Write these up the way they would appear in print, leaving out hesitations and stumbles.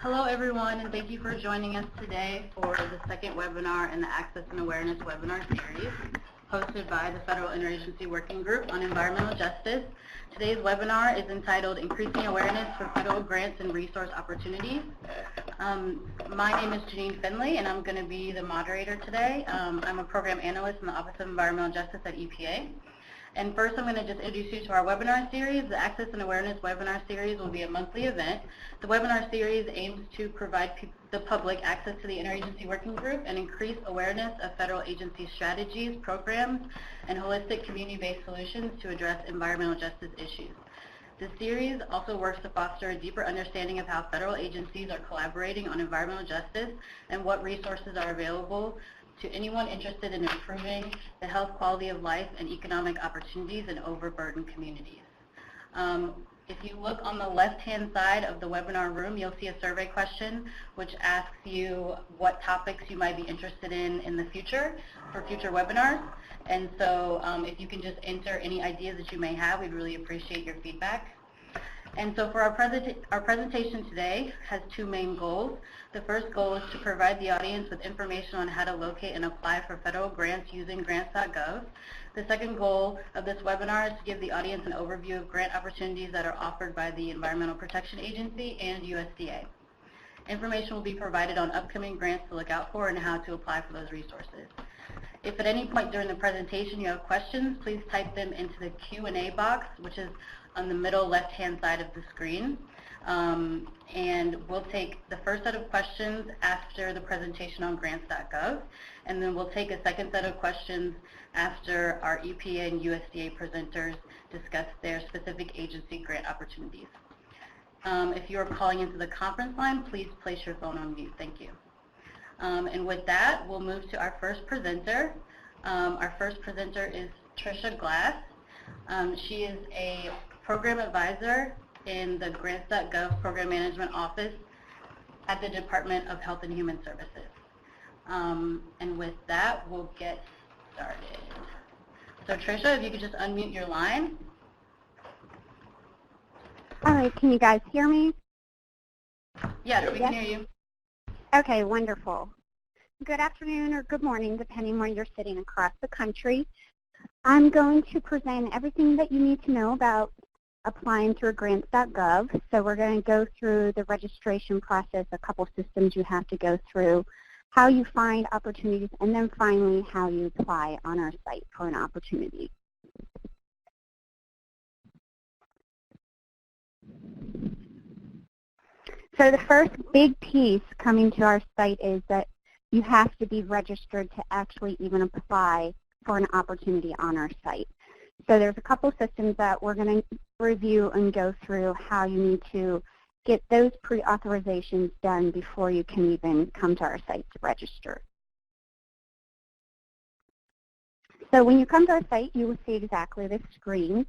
Hello everyone, and thank you for joining us today for the second webinar in the Access and Awareness webinar series hosted by the Federal Interagency Working Group on Environmental Justice. Today's webinar is entitled Increasing Awareness for Federal Grants and Resource Opportunities. My name is Janine Finley, and I'm going to be the moderator today. I'm a program analyst in the Office of Environmental Justice at EPA. And first, I'm going to just introduce you to our webinar series. The Access and Awareness webinar series will be a monthly event. The webinar series aims to provide the public access to the Interagency Working Group and increase awareness of federal agency strategies, programs, and holistic community-based solutions to address environmental justice issues. The series also works to foster a deeper understanding of how federal agencies are collaborating on environmental justice and what resources are available to anyone interested in improving the health, quality of life, and economic opportunities in overburdened communities. If you look on the left-hand side of the webinar room, you'll see a survey question which asks you what topics you might be interested in the future for future webinars. And so if you can just enter any ideas that you may have, we'd really appreciate your feedback. And so for our presentation today has two main goals. The first goal is to provide the audience with information on how to locate and apply for federal grants using grants.gov. The second goal of this webinar is to give the audience an overview of grant opportunities that are offered by the Environmental Protection Agency and USDA. Information will be provided on upcoming grants to look out for and how to apply for those resources. If at any point during the presentation you have questions, please type them into the Q&A box, which is on the middle left-hand side of the screen. And we'll take the first set of questions after the presentation on grants.gov, and then we'll take a second set of questions after our EPA and USDA presenters discuss their specific agency grant opportunities. If you are calling into the conference line, please place your phone on mute. Thank you. And with that, we'll move to our first presenter. Our first presenter is Tricia Glass. She is a program advisor in the grants.gov Program Management Office at the Department of Health and Human Services. And with that, we'll get started. So Tricia, if you could just unmute your line. All right, can you guys hear me? Yes, we can hear you. Okay, wonderful. Good afternoon or good morning, depending where you're sitting across the country. I'm going to present everything that you need to know about applying through grants.gov. So we're going to go through the registration process, a couple systems you have to go through, how you find opportunities, and then finally how you apply on our site for an opportunity. So the first big piece coming to our site is that you have to be registered to actually even apply for an opportunity on our site. So there's a couple systems that we're going to review and go through how you need to get those pre-authorizations done before you can even come to our site to register. So when you come to our site, you will see exactly this screen.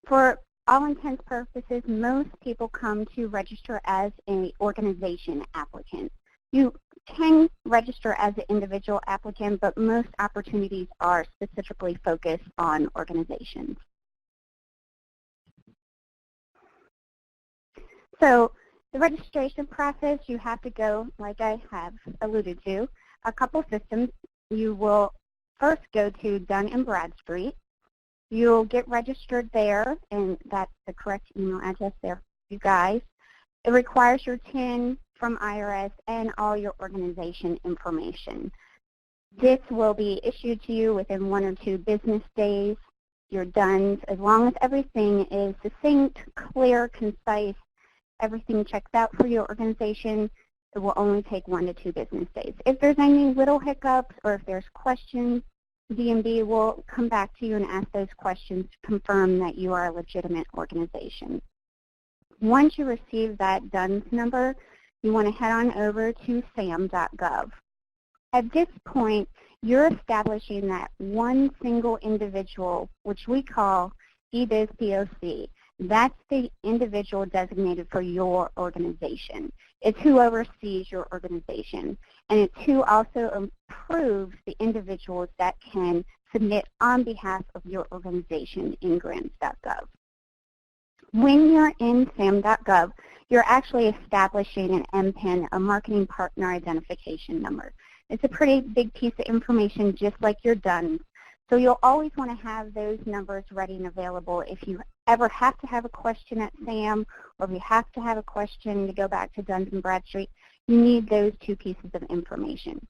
For all intents and purposes, most people come to register as an organization applicant. You can register as an individual applicant, but most opportunities are specifically focused on organizations. So the registration process, you have to go, like I have alluded to, a couple systems. You will first go to Dun & Bradstreet. You'll get registered there, and that's the correct email address there for you guys. It requires your TIN from IRS and all your organization information. This will be issued to you within 1 or 2 business days. You're done. As long as everything is succinct, clear, concise, everything checks out for your organization, it will only take 1 to 2 business days. If there's any little hiccups or if there's questions, DMV will come back to you and ask those questions to confirm that you are a legitimate organization. Once you receive that DUNS number, you want to head on over to sam.gov. At this point, you're establishing that one single individual, which we call eBiz POC. That's the individual designated for your organization. It's who oversees your organization, and it's who also approves the individuals that can submit on behalf of your organization in grants.gov. When you're in SAM.gov, you're actually establishing an MPIN, a Marketing Partner Identification Number. It's a pretty big piece of information, just like your DUNS. So you'll always want to have those numbers ready and available if you ever have to have a question at SAM, or if you have to have a question to go back to Duns and Bradstreet. You need those two pieces of information.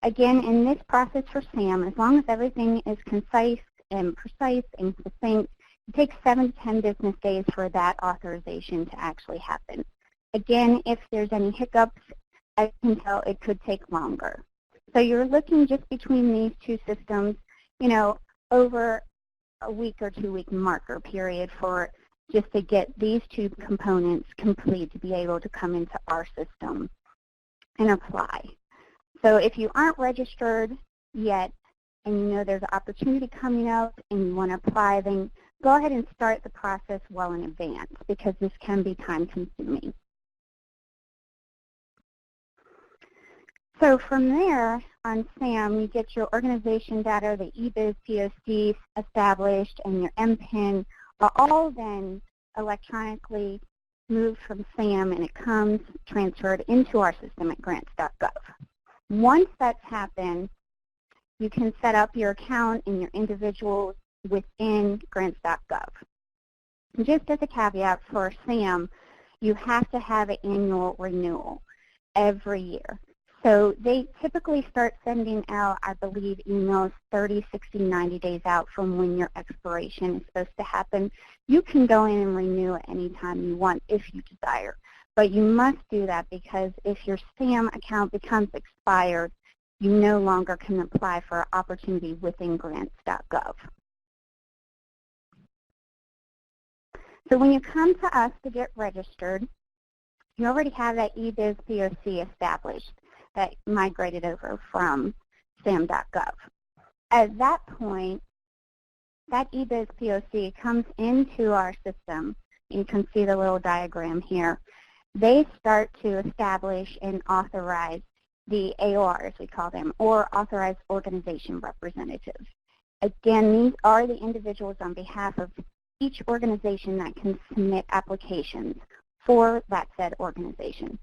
Again, in this process for SAM, as long as everything is concise and precise and succinct, it takes 7 to 10 business days for that authorization to actually happen. Again, if there's any hiccups, I can tell it could take longer. So you're looking just between these two systems, you know, over a week or 2 week marker period for just to get these two components complete to be able to come into our system and apply. So if you aren't registered yet and you know there's an opportunity coming up and you want to apply, then go ahead and start the process well in advance, because this can be time consuming. So from there on SAM, you get your organization data, the eBiz POC established, and your MPIN are all then electronically moved from SAM, and it comes transferred into our system at grants.gov. Once that's happened, you can set up your account and your individuals within grants.gov. Just as a caveat for SAM, you have to have an annual renewal every year. So they typically start sending out, I believe, emails 30, 60, 90 days out from when your expiration is supposed to happen. You can go in and renew at any time you want if you desire. But you must do that, because if your SAM account becomes expired, you no longer can apply for an opportunity within grants.gov. So when you come to us to get registered, you already have that eBiz POC established that migrated over from SAM.gov. At that point, that eBiz POC comes into our system. You can see the little diagram here. They start to establish and authorize the AORs, we call them, or Authorized Organization Representatives. Again, these are the individuals on behalf of each organization that can submit applications for that said organization.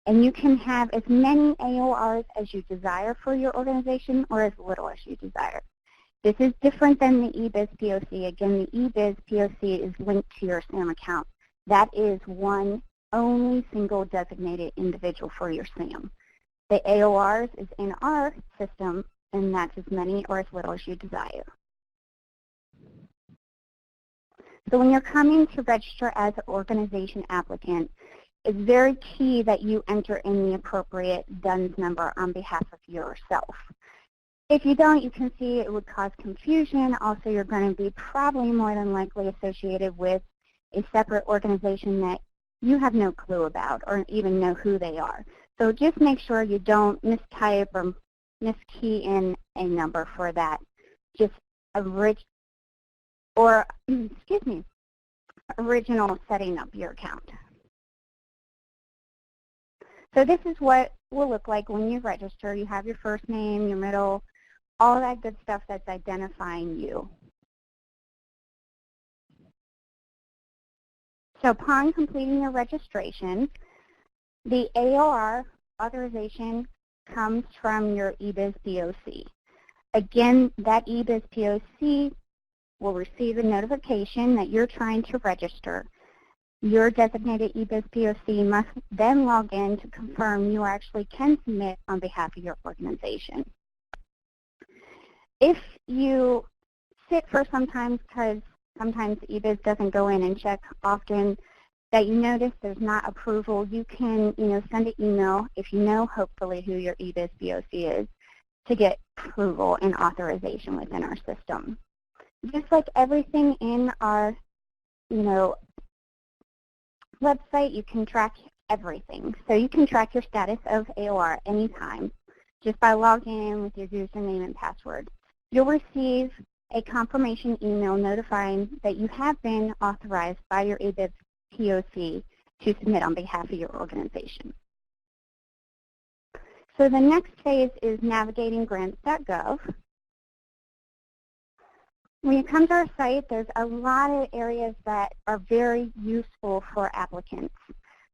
And you can have as many AORs as you desire for your organization, or as little as you desire. This is different than the eBiz POC. Again, the eBiz POC is linked to your SAM account. That is one only single designated individual for your SAM. The AORs is in our system, and that's as many or as little as you desire. So when you're coming to register as an organization applicant, it's very key that you enter in the appropriate DUNS number on behalf of yourself. If you don't, you can see it would cause confusion. Also, you're going to be probably more than likely associated with a separate organization that you have no clue about or even know who they are. So just make sure you don't mistype or miskey in a number for that. Just original setting up your account. So this is what will look like when you register. You have your first name, your middle, all that good stuff that's identifying you. So upon completing your registration, the AOR authorization comes from your eBiz POC. Again, that eBiz POC will receive a notification that you're trying to register. Your designated eBiz POC must then log in to confirm you actually can submit on behalf of your organization. If you sit for sometimes, because sometimes eBiz doesn't go in and check often, that you notice there's not approval, you can send an email, if you know hopefully who your eBiz POC is, to get approval and authorization within our system. Just like everything in our website, you can track everything. So you can track your status of AOR anytime just by logging in with your username and password. You'll receive a confirmation email notifying that you have been authorized by your eBiz POC to submit on behalf of your organization. So the next phase is navigating grants.gov. When you come to our site, there's a lot of areas that are very useful for applicants.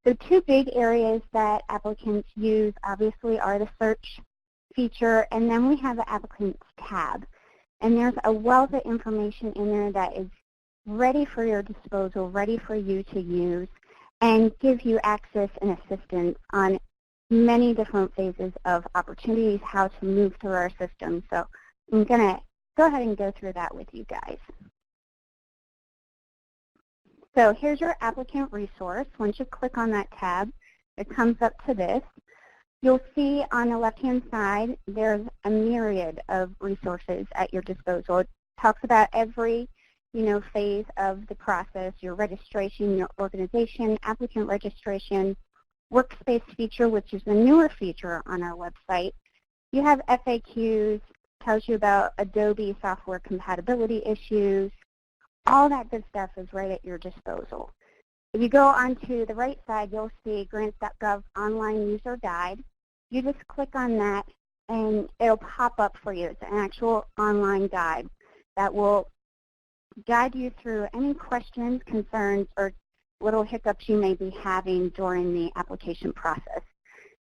The two big areas that applicants use obviously are the search feature, and then we have the applicants tab. And there's a wealth of information in there that is ready for your disposal, ready for you to use, and give you access and assistance on many different phases of opportunities, how to move through our system. So I'm going to go ahead and go through that with you guys. So here's your applicant resource. Once you click on that tab, it comes up to this. You'll see on the left-hand side, there's a myriad of resources at your disposal. It talks about every phase of the process, your registration, your organization, applicant registration, workspace feature, which is a newer feature on our website. You have FAQs, tells you about Adobe software compatibility issues. All that good stuff is right at your disposal. If you go onto the right side, you'll see grants.gov online user guide. You just click on that and it'll pop up for you. It's an actual online guide that will guide you through any questions, concerns, or little hiccups you may be having during the application process.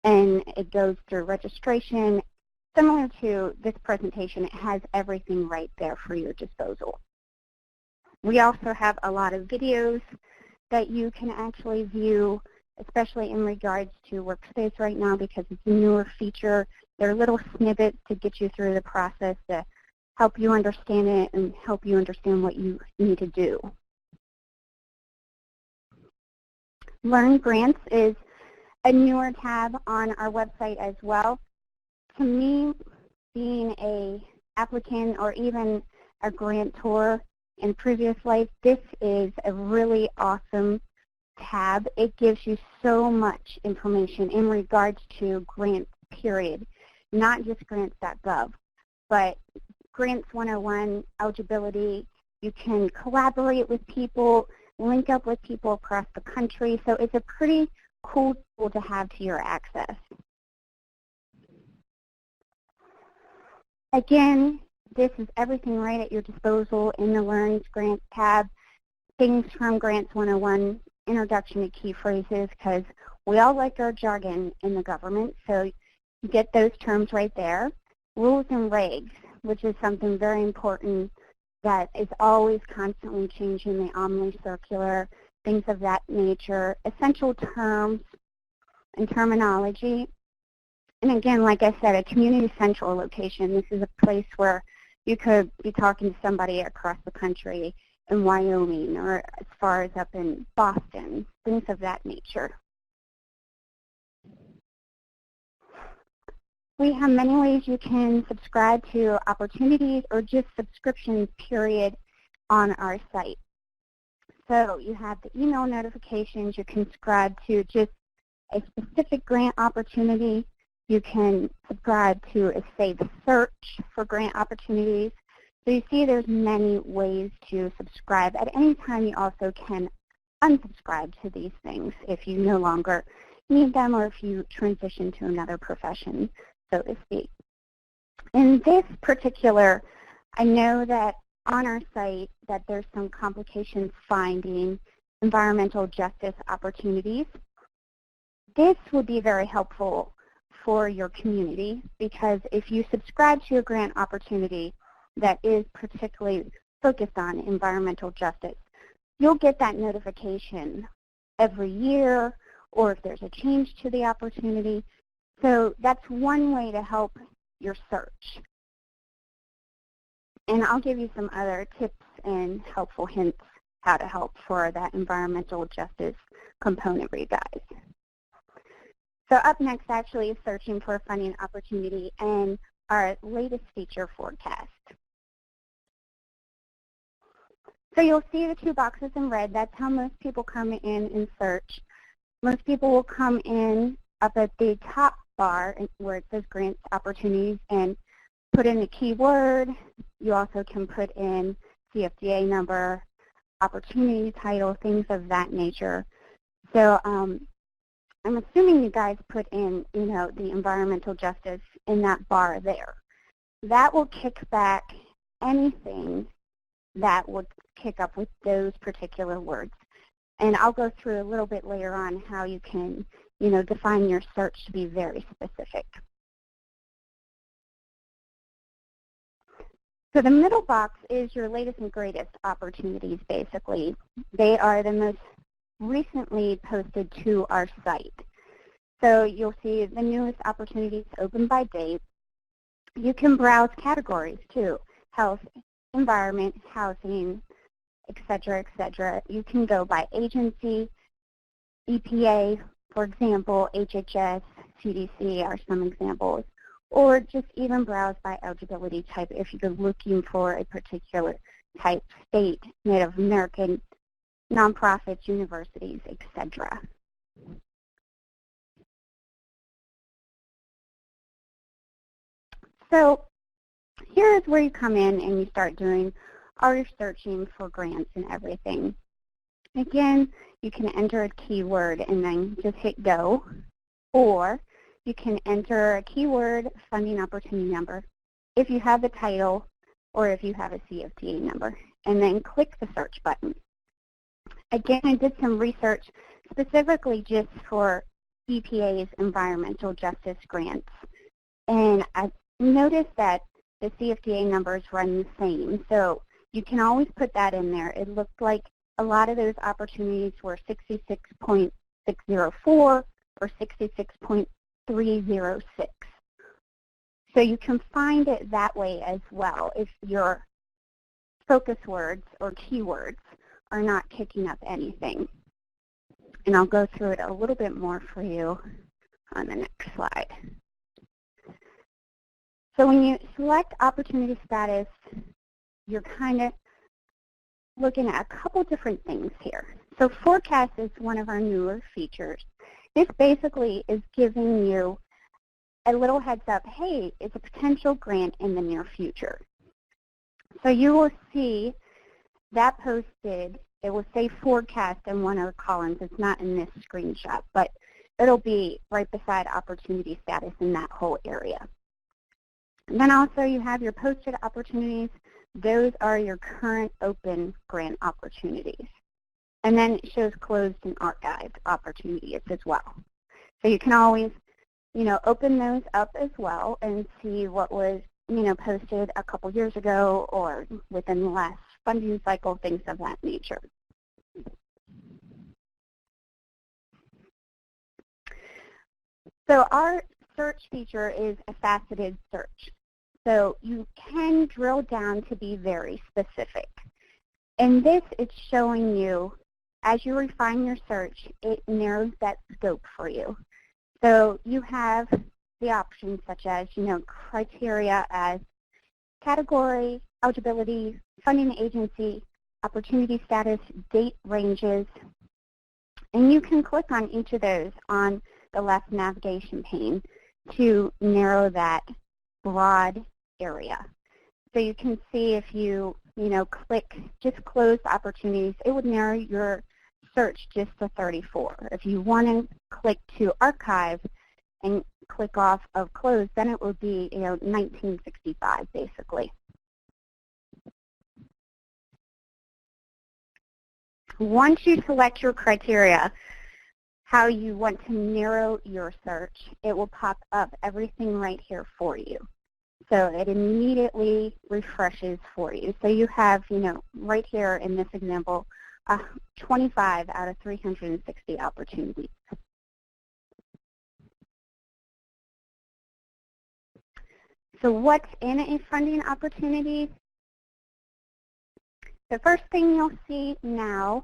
And it goes through registration. Similar to this presentation, it has everything right there for your disposal. We also have a lot of videos that you can actually view, especially in regards to Workspace right now because it's a newer feature. They're little snippets to get you through the process to help you understand it and help you understand what you need to do. Learn Grants is a newer tab on our website as well. To me, being an applicant or even a grantor in previous life, this is a really awesome tab. It gives you so much information in regards to grants, period. Not just grants.gov, but Grants 101, eligibility. You can collaborate with people, link up with people across the country. So it's a pretty cool tool to have to your access. Again, this is everything right at your disposal in the Learn Grants tab. Things from Grants 101, introduction to key phrases, because we all like our jargon in the government, so you get those terms right there. Rules and regs, which is something very important that is always constantly changing, the Omni Circular, things of that nature, essential terms and terminology. And again, like I said, a community central location. This is a place where you could be talking to somebody across the country in Wyoming or as far as up in Boston, things of that nature. We have many ways you can subscribe to opportunities or just subscriptions, period, on our site. So you have the email notifications. You can subscribe to just a specific grant opportunity. You can subscribe to, say, the search for grant opportunities. So you see there's many ways to subscribe. At any time, you also can unsubscribe to these things if you no longer need them or if you transition to another profession, so to speak. In this particular, I know that on our site that there's some complications finding environmental justice opportunities. This would be very helpful for your community because if you subscribe to a grant opportunity that is particularly focused on environmental justice, you'll get that notification every year or if there's a change to the opportunity. So that's one way to help your search. And I'll give you some other tips and helpful hints how to help for that environmental justice component for you guys. So up next actually is searching for a funding opportunity and our latest feature forecast. So you'll see the two boxes in red. That's how most people come in and search. Most people will come in up at the top bar where it says grants opportunities and put in a keyword. You also can put in CFDA number, opportunity title, things of that nature. So I'm assuming you guys put in, the environmental justice in that bar there. That will kick back anything that would kick up with those particular words. And I'll go through a little bit later on how you can, define your search to be very specific. So the middle box is your latest and greatest opportunities, basically. They are the most recently posted to our site. So you'll see the newest opportunities open by date. You can browse categories too: health, environment, housing, et cetera, et cetera. You can go by agency, EPA, for example, HHS, CDC are some examples, or just even browse by eligibility type if you're looking for a particular type: state, Native American, nonprofits, universities, etc. So here is where you come in and you start doing all your searching for grants and everything. Again, you can enter a keyword and then just hit go, or you can enter a keyword, funding opportunity number, if you have the title or if you have a CFTA number, and then click the search button. Again, I did some research specifically just for EPA's environmental justice grants, and I noticed that the CFTA numbers run the same, so you can always put that in there. It looked like a lot of those opportunities were 66.604 or 66.306. So you can find it that way as well if your focus words or keywords are not kicking up anything. And I'll go through it a little bit more for you on the next slide. So when you select opportunity status, you're kind of looking at a couple different things here. So forecast is one of our newer features. This basically is giving you a little heads up, hey, it's a potential grant in the near future. So you will see that posted, it will say forecast in one of the columns. It's not in this screenshot, but it'll be right beside opportunity status in that whole area. And then also you have your posted opportunities. Those are your current open grant opportunities. And then it shows closed and archived opportunities as well. So you can always, open those up as well and see what was, posted a couple years ago or within the last funding cycle, things of that nature. So our search feature is a faceted search. So you can drill down to be very specific. And this is showing you, as you refine your search, it narrows that scope for you. So you have the options such as, criteria as category, eligibility, funding agency, opportunity status, date ranges. And you can click on each of those on the left navigation pane to narrow that broad area. So you can see if you, click just closed opportunities, it would narrow your search just to 34. If you want to click to archive and click off of closed, then it would be, 1965 basically. Once you select your criteria, how you want to narrow your search, it will pop up everything right here for you. So it immediately refreshes for you. So you have, right here in this example, 25 out of 360 opportunities. So what's in a funding opportunity? The first thing you'll see now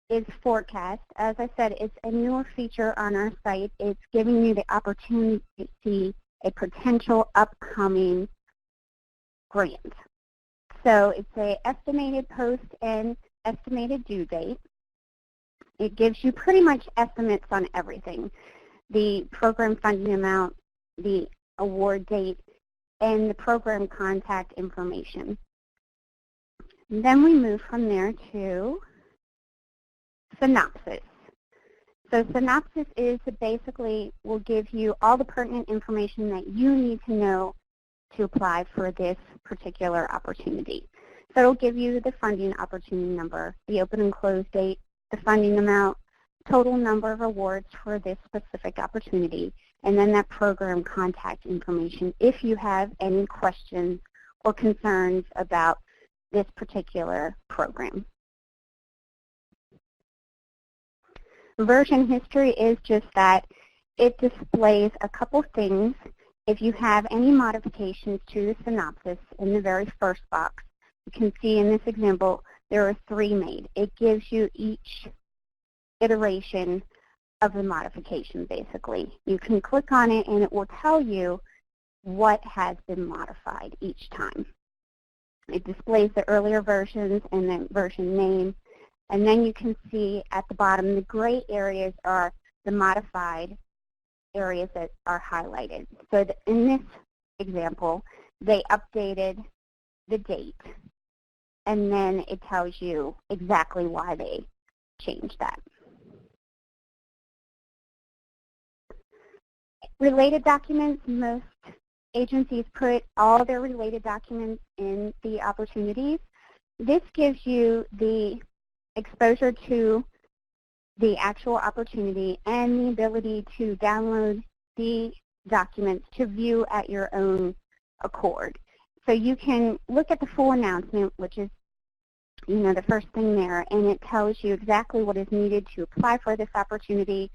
is forecast. As I said, it's a newer feature on our site. It's giving you the opportunity to see a potential upcoming grant. So it's an estimated post and estimated due date. It gives you pretty much estimates on everything: the program funding amount, the award date, and the program contact information. And then we move from there to synopsis. So synopsis is basically will give you all the pertinent information that you need to know to apply for this particular opportunity. So it'll give you the funding opportunity number, the open and close date, the funding amount, total number of awards for this specific opportunity, and then that program contact information if you have any questions or concerns about this particular program. Version history is just that. It displays a couple things. If you have any modifications to the synopsis in the very first box, you can see in this example there are 3 made. It gives you each iteration of the modification, basically. You can click on it and it will tell you what has been modified each time. It displays the earlier versions and the version name, and then you can see at the bottom the gray areas are the modified areas that are highlighted. So in this example, they updated the date, and then it tells you exactly why they changed that. Related documents, most agencies put all their related documents in the opportunities. This gives you the exposure to the actual opportunity and the ability to download the documents to view at your own accord. So you can look at the full announcement, which is, the first thing there, and it tells you exactly what is needed to apply for this opportunity.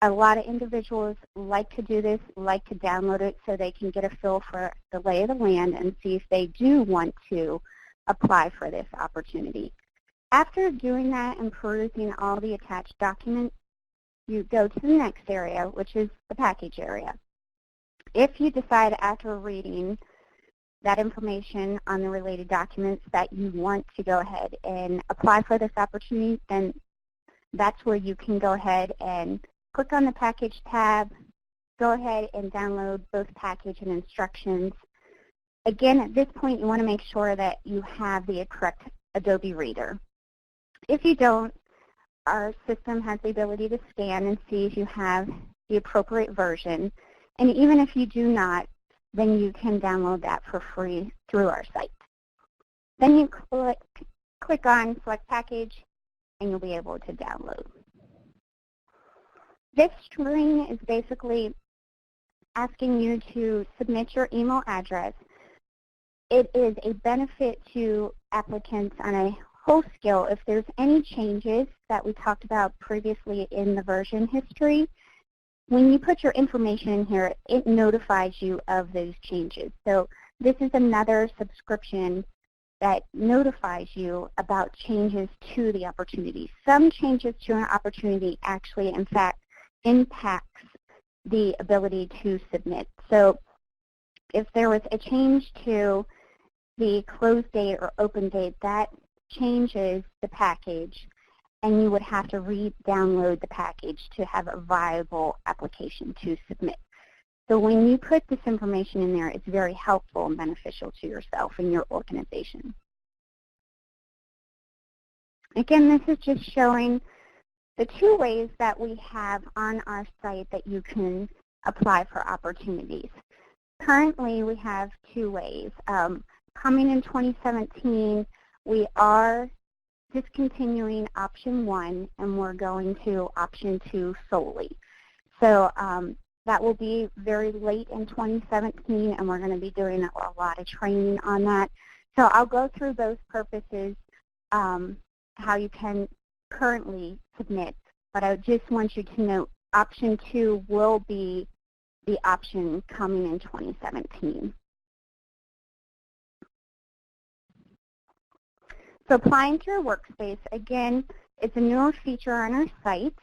A lot of individuals like to do this, like to download it so they can get a feel for the lay of the land and see if they do want to apply for this opportunity. After doing that and perusing all the attached documents, you go to the next area, which is the package area. If you decide after reading that information on the related documents that you want to go ahead and apply for this opportunity, then that's where you can go ahead and click on the package tab, go ahead and download both package and instructions. Again, at this point, you want to make sure that you have the correct Adobe Reader. If you don't, our system has the ability to scan and see if you have the appropriate version. And even if you do not, then you can download that for free through our site. Then you click on Select Package, and you'll be able to download. This screen is basically asking you to submit your email address. It is a benefit to applicants on a whole scale. If there's any changes that we talked about previously in the version history, when you put your information in here, it notifies you of those changes. So this is another subscription that notifies you about changes to the opportunity. Some changes to an opportunity actually, in fact, impacts the ability to submit. So if there was a change to the close date or open date, that changes the package, and you would have to re-download the package to have a viable application to submit. So when you put this information in there, it's very helpful and beneficial to yourself and your organization. Again, this is just showing the 2 ways that we have on our site that you can apply for opportunities. Currently, we have 2 ways. Coming in 2017, we are discontinuing option 1, and we're going to option 2 solely. So that will be very late in 2017, and we're going to be doing a lot of training on that. So I'll go through both purposes, how you can currently submit, but I just want you to note option 2 will be the option coming in 2017. So applying to your workspace, again, it's a newer feature on our site.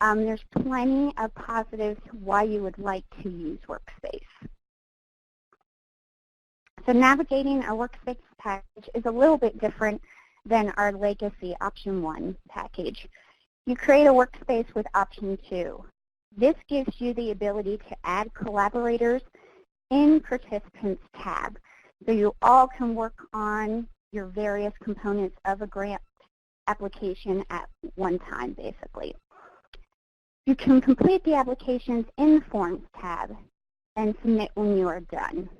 There's plenty of positives why you would like to use Workspace. So navigating our Workspace package is a little bit different than our legacy option 1 package. You create a workspace with option 2. This gives you the ability to add collaborators in Participants tab. So you all can work on your various components of a grant application at one time, basically. You can complete the applications in the Forms tab and submit when you are done.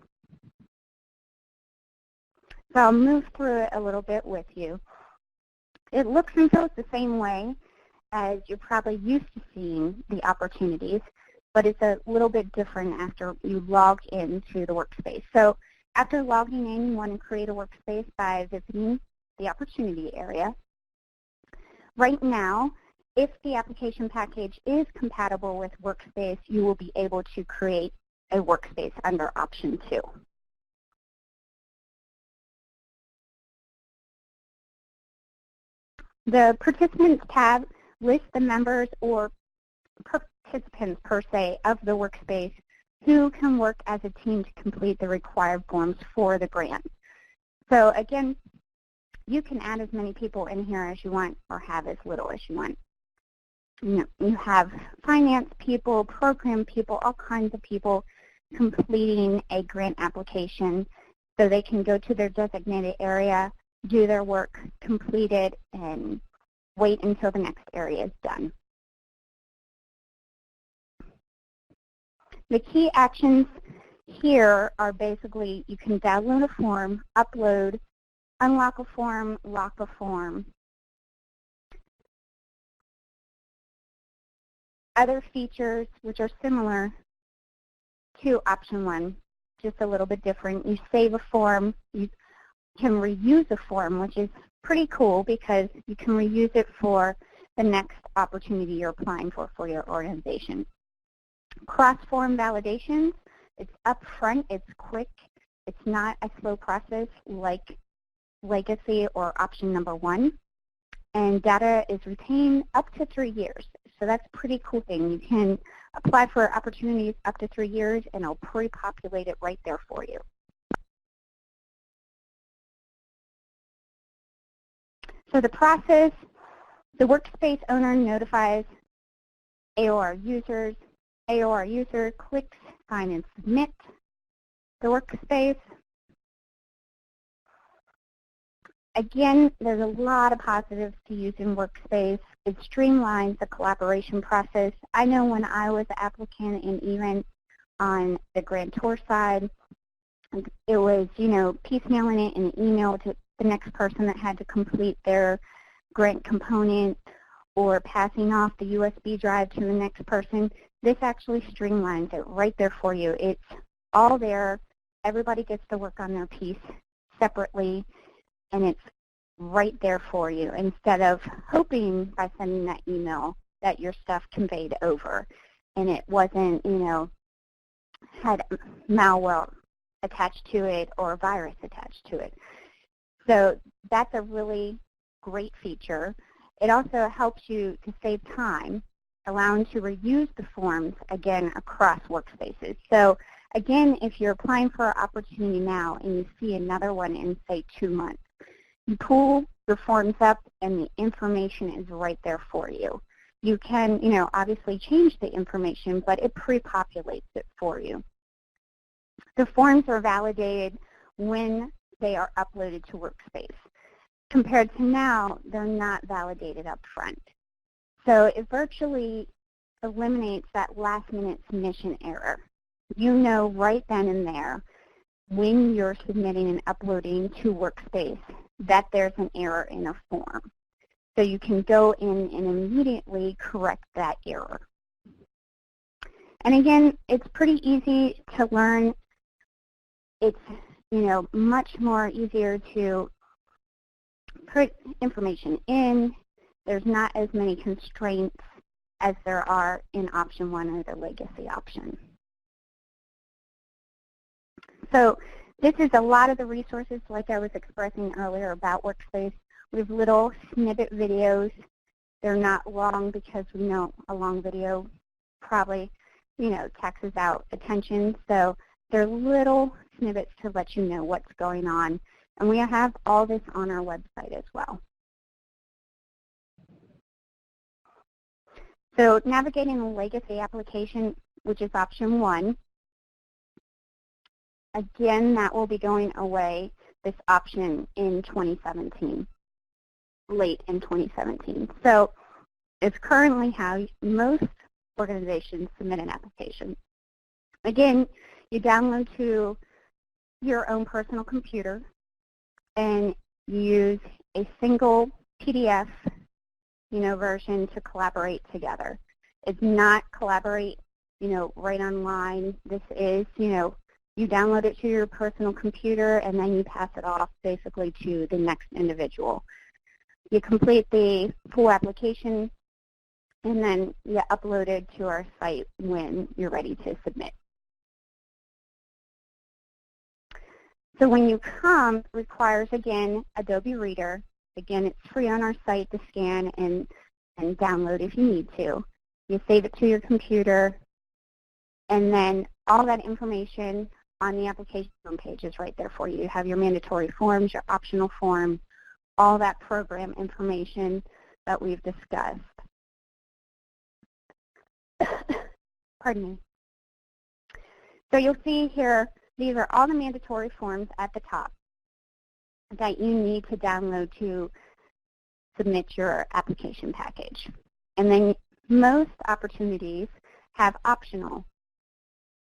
So I'll move through it a little bit with you. It looks and feels the same way as you're probably used to seeing the opportunities, but it's a little bit different after you log into the workspace. So after logging in, you want to create a workspace by visiting the opportunity area. Right now, if the application package is compatible with Workspace, you will be able to create a workspace under option 2. The Participants tab lists the members or participants per se of the workspace who can work as a team to complete the required forms for the grant. So again, you can add as many people in here as you want or have as little as you want. You have finance people, program people, all kinds of people completing a grant application so they can go to their designated area, do their work, complete it, and wait until the next area is done. The key actions here are basically you can download a form, upload, unlock a form, lock a form. Other features which are similar to option 1, just a little bit different. You save a form, you can reuse a form, which is pretty cool because you can reuse it for the next opportunity you're applying for your organization. Cross-form validations, it's upfront, it's quick, it's not a slow process like Legacy or option number 1. And data is retained up to 3 years. So that's a pretty cool thing. You can apply for opportunities up to 3 years and it'll pre-populate it right there for you. So the process, the workspace owner notifies AOR users. AOR user clicks sign and submit the workspace. Again, there's a lot of positives to using Workspace. It streamlines the collaboration process. I know when I was an applicant and even on the grantor side, it was, piecemealing it in an email to the next person that had to complete their grant component or passing off the USB drive to the next person. This actually streamlines it right there for you. It's all there. Everybody gets to work on their piece separately, and it's right there for you instead of hoping by sending that email that your stuff conveyed over and it wasn't, had malware attached to it or a virus attached to it. So that's a really great feature. It also helps you to save time, allowing to reuse the forms, again, across workspaces. So again, if you're applying for an opportunity now and you see another one in, say, 2 months, you pull your forms up and the information is right there for you. You can, obviously change the information, but it pre-populates it for you. The forms are validated when they are uploaded to Workspace. Compared to now, they're not validated up front. So it virtually eliminates that last-minute submission error. You know right then and there when you're submitting and uploading to Workspace that there's an error in a form. So you can go in and immediately correct that error. And again, it's pretty easy to learn. It's, much more easier to put information in. There's not as many constraints as there are in option 1 or the legacy option. So this is a lot of the resources like I was expressing earlier about Workspace. We have little snippet videos. They're not long because we know a long video probably, taxes out attention. So they're little snippets to let you know what's going on. And we have all this on our website as well. So navigating the legacy application, which is option 1, again, that will be going away, this option in 2017, late in 2017. So it's currently how most organizations submit an application. Again, you download to your own personal computer and use a single PDF, version to collaborate together. It's not collaborate, right online. This is, you download it to your personal computer and then you pass it off basically to the next individual. You complete the full application and then you upload it to our site when you're ready to submit. So when you come, it requires, again, Adobe Reader. Again, it's free on our site to scan and download if you need to. You save it to your computer, and then all that information on the application homepage is right there for you. You have your mandatory forms, your optional forms, all that program information that we've discussed. Pardon me. So you'll see here, these are all the mandatory forms at the top that you need to download to submit your application package. And then most opportunities have optional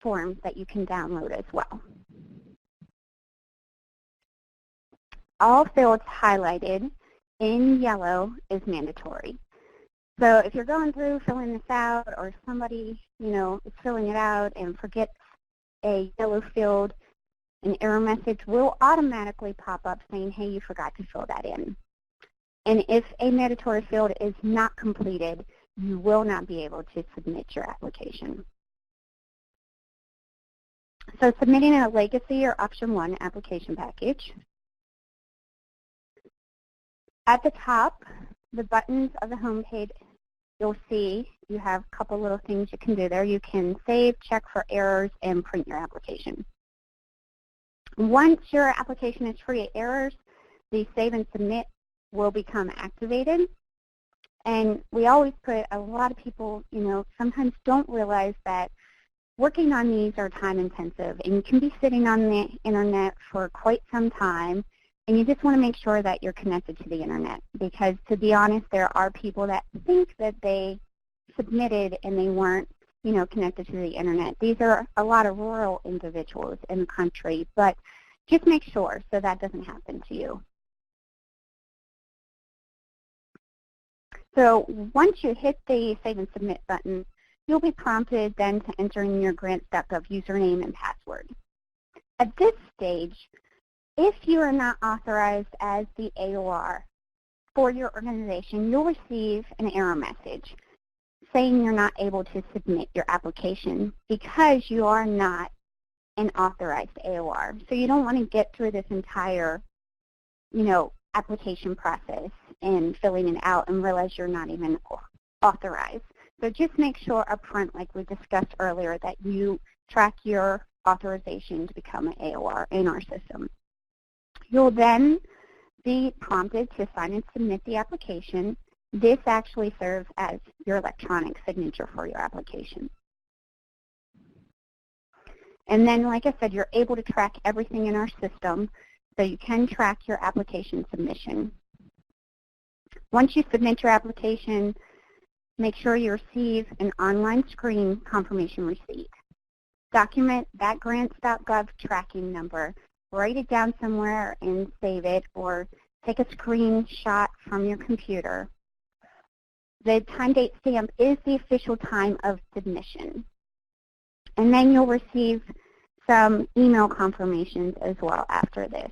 forms that you can download as well. All fields highlighted in yellow is mandatory. So if you're going through filling this out, or somebody, is filling it out and forgets a yellow field, an error message will automatically pop up saying, hey, you forgot to fill that in. And if a mandatory field is not completed, you will not be able to submit your application. So submitting a legacy or option 1 application package. At the top, the buttons of the home page, you'll see you have a couple little things you can do there. You can save, check for errors, and print your application. Once your application is free of errors, the save and submit will become activated. And we always put, a lot of people, sometimes don't realize that working on these are time intensive, and you can be sitting on the internet for quite some time, and you just want to make sure that you're connected to the internet, because to be honest, there are people that think that they submitted and they weren't, connected to the internet. These are a lot of rural individuals in the country, but just make sure so that doesn't happen to you. So once you hit the Save and Submit button, you'll be prompted then to enter in your grants.gov username and password. At this stage, if you are not authorized as the AOR for your organization, you'll receive an error message saying you're not able to submit your application because you are not an authorized AOR. So you don't want to get through this entire, application process and filling it out and realize you're not even authorized. So just make sure up front, like we discussed earlier, that you track your authorization to become an AOR in our system. You'll then be prompted to sign and submit the application. This actually serves as your electronic signature for your application. And then, like I said, you're able to track everything in our system, so you can track your application submission. Once you submit your application, make sure you receive an online screen confirmation receipt. Document that grants.gov tracking number. Write it down somewhere and save it, or take a screenshot from your computer. The time date stamp is the official time of submission. And then you'll receive some email confirmations as well after this.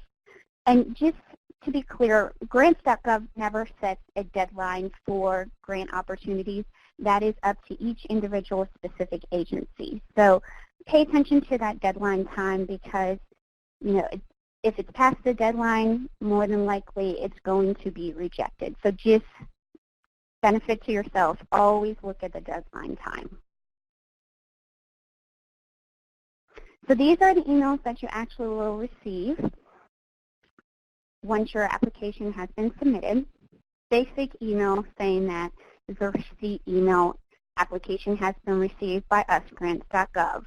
And just to be clear, grants.gov never sets a deadline for grant opportunities. That is up to each individual specific agency. So pay attention to that deadline time, because if it's past the deadline, more than likely it's going to be rejected. So just benefit to yourself, always look at the deadline time. So these are the emails that you actually will receive once your application has been submitted. Basic email saying that the receipt email application has been received by us, grants.gov.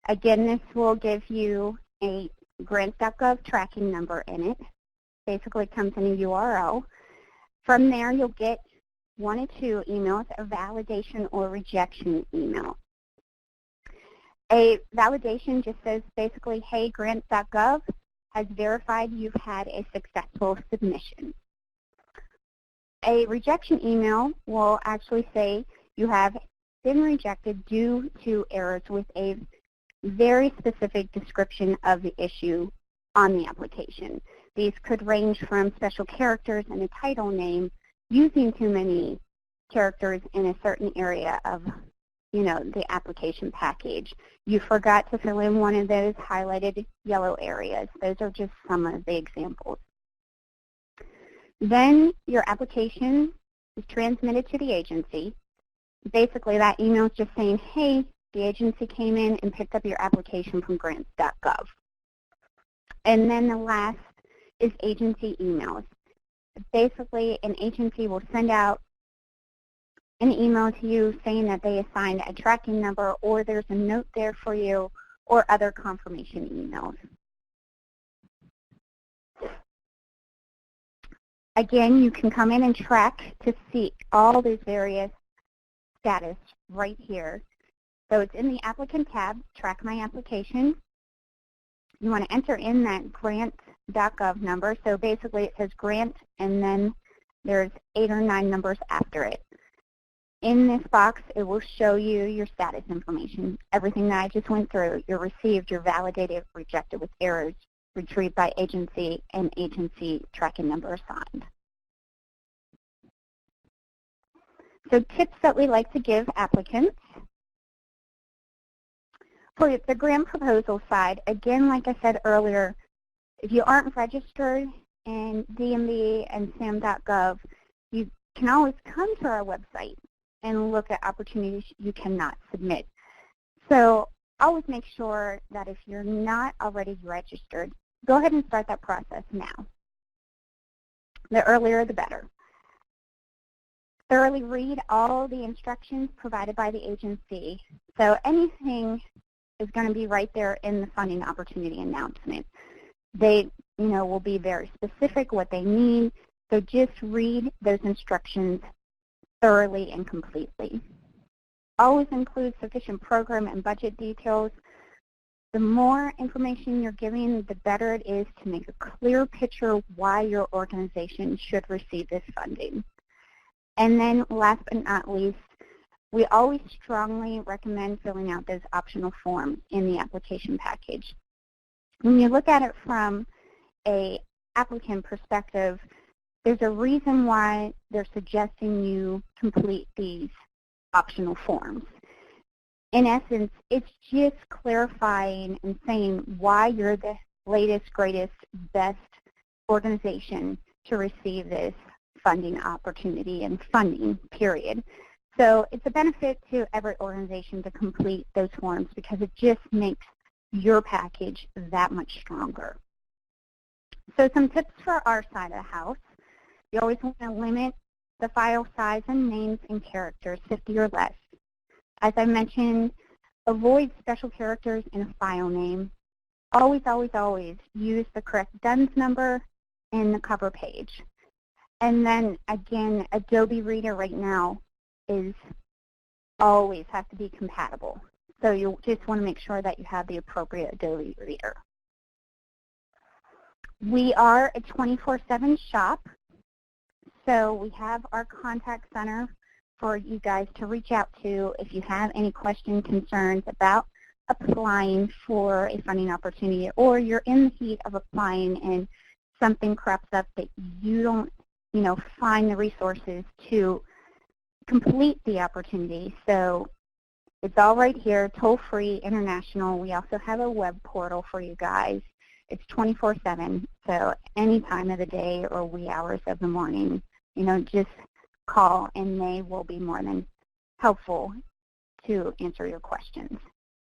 Again, this will give you a grants.gov tracking number in it. Basically, it comes in a URL. From there, you'll get 1 or 2 emails, a validation or rejection email. A validation just says basically, hey, grants.gov has verified you've had a successful submission. A rejection email will actually say you have been rejected due to errors with a very specific description of the issue on the application. These could range from special characters in a title name, using too many characters in a certain area of, the application package. You forgot to fill in one of those highlighted yellow areas. Those are just some of the examples. Then your application is transmitted to the agency. Basically, that email is just saying, hey, the agency came in and picked up your application from grants.gov. And then the last is agency emails. Basically, an agency will send out an email to you saying that they assigned a tracking number, or there's a note there for you, or other confirmation emails. Again, you can come in and track to see all these various status right here. So it's in the applicant tab, track my application. You want to enter in that grant.gov number. So basically it says grant and then there's 8 or 9 numbers after it. In this box, it will show you your status information, everything that I just went through, your received, your validated, rejected with errors, retrieved by agency, and agency tracking number assigned. So tips that we like to give applicants. For the grant proposal side, again, like I said earlier, if you aren't registered in DMV and SAM.gov, you can always come to our website and look at opportunities you cannot submit. So always make sure that if you're not already registered, go ahead and start that process now. The earlier, the better. Thoroughly read all the instructions provided by the agency. So anything is going to be right there in the funding opportunity announcement. They, will be very specific what they need. So just read those instructions thoroughly and completely. Always include sufficient program and budget details. The more information you're giving, the better it is to make a clear picture of why your organization should receive this funding. And then last but not least, we always strongly recommend filling out those optional forms in the application package. When you look at it from an applicant perspective, there's a reason why they're suggesting you complete these optional forms. In essence, it's just clarifying and saying why you're the latest, greatest, best organization to receive this funding opportunity and funding, period. So it's a benefit to every organization to complete those forms because it just makes your package that much stronger. So some tips for our side of the house. You always want to limit the file size and names and characters, 50 or less. As I mentioned, avoid special characters in a file name. Always, always, always use the correct DUNS number in the cover page. And then, again, Adobe Reader right now is always has to be compatible. So you just want to make sure that you have the appropriate Adobe Reader. We are a 24/7 shop. So we have our contact center for you guys to reach out to if you have any questions, concerns about applying for a funding opportunity, or you're in the heat of applying and something crops up that you don't, find the resources to complete the opportunity. So it's all right here, toll-free, international. We also have a web portal for you guys. It's 24/7, so any time of the day or wee hours of the morning, just call and they will be more than helpful to answer your questions.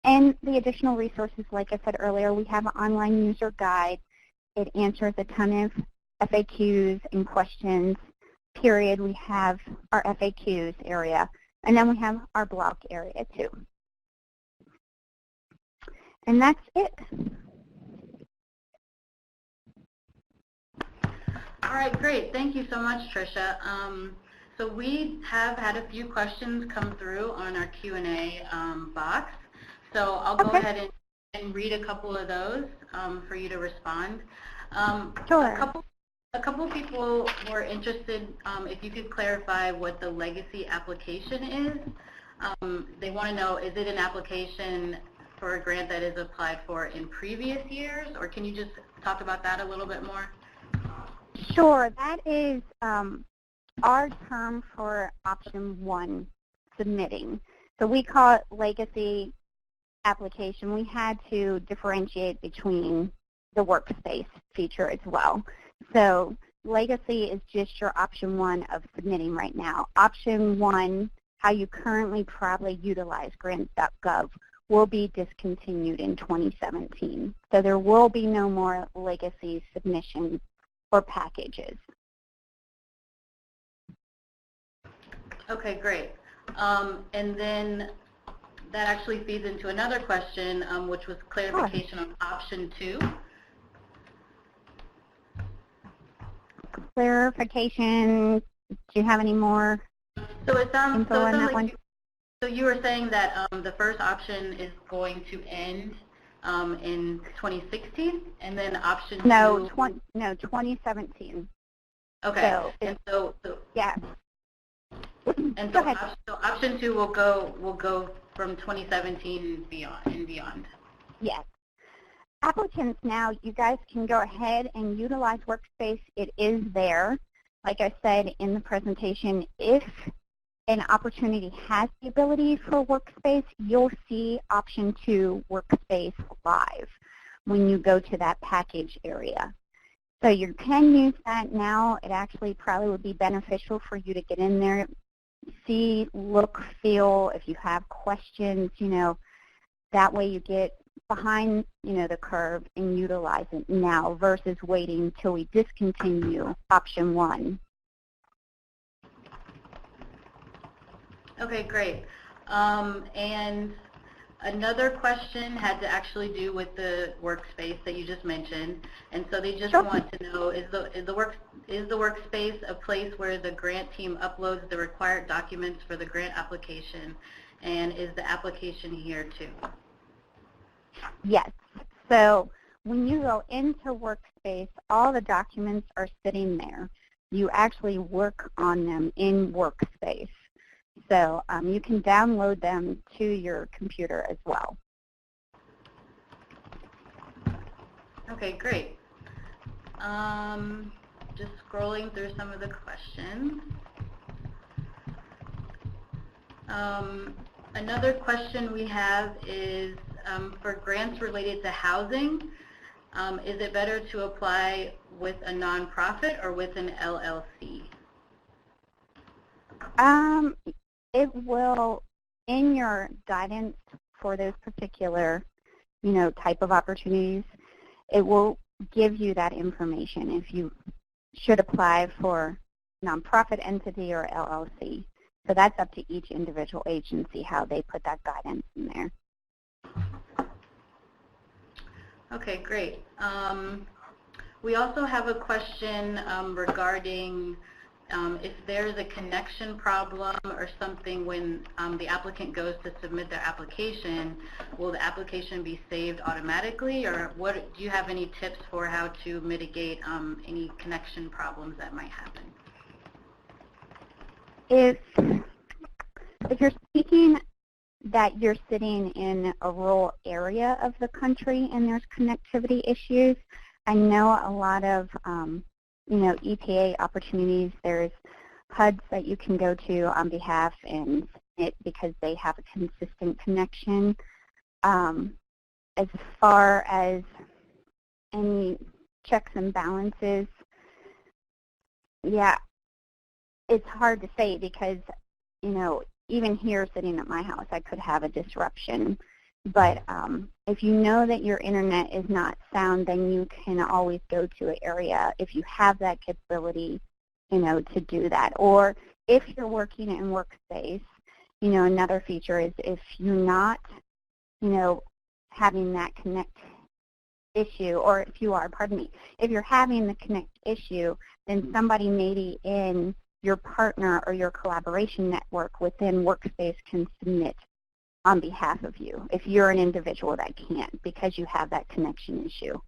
And the additional resources, like I said earlier, we have an online user guide. It answers a ton of FAQs and questions, period. We have our FAQs area, and then we have our block area too. And that's it. All right, great. Thank you so much, Tricia. So we have had a few questions come through on our Q&A box. So I'll go ahead and and read a couple of those for you to respond. Sure. A couple people were interested if you could clarify what the legacy application is. They want to know, is it an application for a grant that is applied for in previous years, or can you just talk about that a little bit more? Sure. That is our term for option 1, submitting. So we call it legacy application. We had to differentiate between the workspace feature as well. So legacy is just your option 1 of submitting right now. Option 1, how you currently probably utilize grants.gov, will be discontinued in 2017. So there will be no more legacy submissions or packages. Okay, great. And then that actually feeds into another question, which was clarification on option 2. Clarification, do you have any more So it sounds info on that one? So you were saying that the first option is going to end in 2016, and then option 2? No, 2017. Okay. So, yeah. And Go so, ahead. so option 2 will go from 2017 and beyond. Yes. Applicants now, you guys can go ahead and utilize Workspace. It is there. Like I said in the presentation, if an opportunity has the ability for Workspace, you'll see option 2, Workspace Live, when you go to that package area. So you can use that now. It actually probably would be beneficial for you to get in there, see, look, feel. If you have questions, that way you get behind, the curve and utilize it now versus waiting till we discontinue option 1. Okay, great. And another question had to actually do with the workspace that you just mentioned, and so they just want to know, is the workspace a place where the grant team uploads the required documents for the grant application, and is the application here too? Yes. So when you go into Workspace, all the documents are sitting there. You actually work on them in Workspace. So you can download them to your computer as well. Okay, great. Just scrolling through some of the questions. Another question we have is for grants related to housing, is it better to apply with a nonprofit or with an LLC? It will, in your guidance for those particular, type of opportunities, it will give you that information if you should apply for nonprofit entity or LLC. So that's up to each individual agency how they put that guidance in there. Okay, great. We also have a question regarding if there's a connection problem or something when the applicant goes to submit their application, will the application be saved automatically, or do you have any tips for how to mitigate any connection problems that might happen? If you're speaking that you're sitting in a rural area of the country and there's connectivity issues, I know a lot of EPA opportunities. There's HUDs that you can go to on behalf and it because they have a consistent connection. As far as any checks and balances, yeah, it's hard to say because, even here sitting at my house, I could have a disruption. But if you know that your internet is not sound, then you can always go to an area if you have that capability, to do that. Or if you're working in Workspace, another feature is if you're not, having that connect issue, or if you are, pardon me, if you're having the connect issue, then somebody maybe in your partner or your collaboration network within Workspace can submit on behalf of you if you're an individual that can't because you have that connection issue.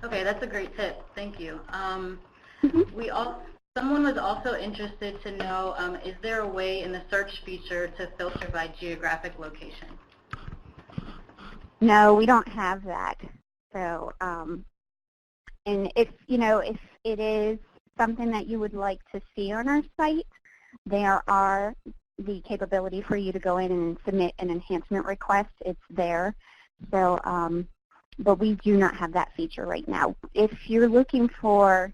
Okay, that's a great tip. Thank you. Mhm. Someone was also interested to know, is there a way in the search feature to filter by geographic location? No, we don't have that. So, and if it is something that you would like to see on our site, there are the capability for you to go in and submit an enhancement request. It's there. So, but we do not have that feature right now. If you're looking for,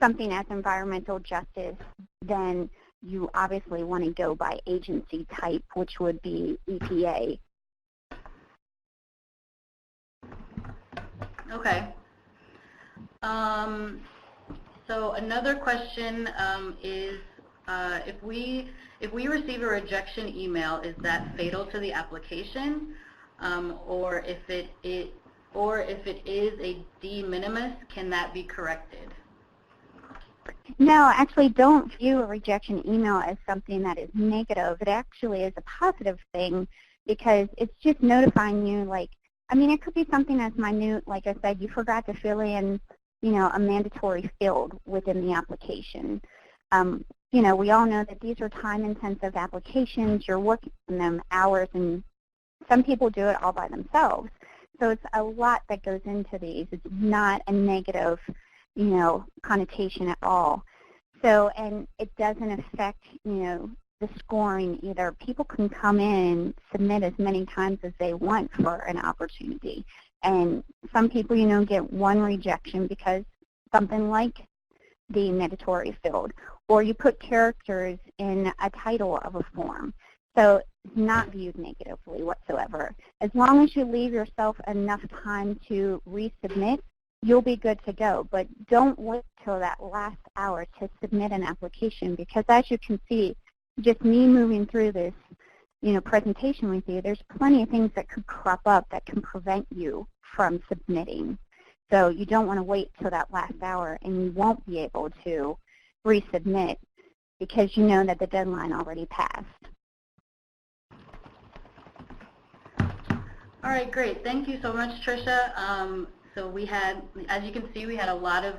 something as environmental justice, then you obviously want to go by agency type, which would be EPA. Okay. So another question is, if we receive a rejection email, is that fatal to the application, or if it is a de minimis, can that be corrected? No, actually, don't view a rejection email as something that is negative. It actually is a positive thing because it's just notifying you, it could be something as minute, like I said, you forgot to fill in, a mandatory field within the application. We all know that these are time-intensive applications. You're working on them hours, and some people do it all by themselves. So it's a lot that goes into these. It's not a negative, connotation at all. So, and it doesn't affect, the scoring either. People can come in and submit as many times as they want for an opportunity. And some people, get one rejection because something like the mandatory field, or you put characters in a title of a form. So it's not viewed negatively whatsoever. As long as you leave yourself enough time to resubmit, you'll be good to go. But don't wait till that last hour to submit an application, because as you can see, just me moving through this, presentation with you, there's plenty of things that could crop up that can prevent you from submitting. So you don't want to wait till that last hour, and you won't be able to resubmit because you know that the deadline already passed. All right, great. Thank you so much, Tricia. So we had, as you can see, we had a lot of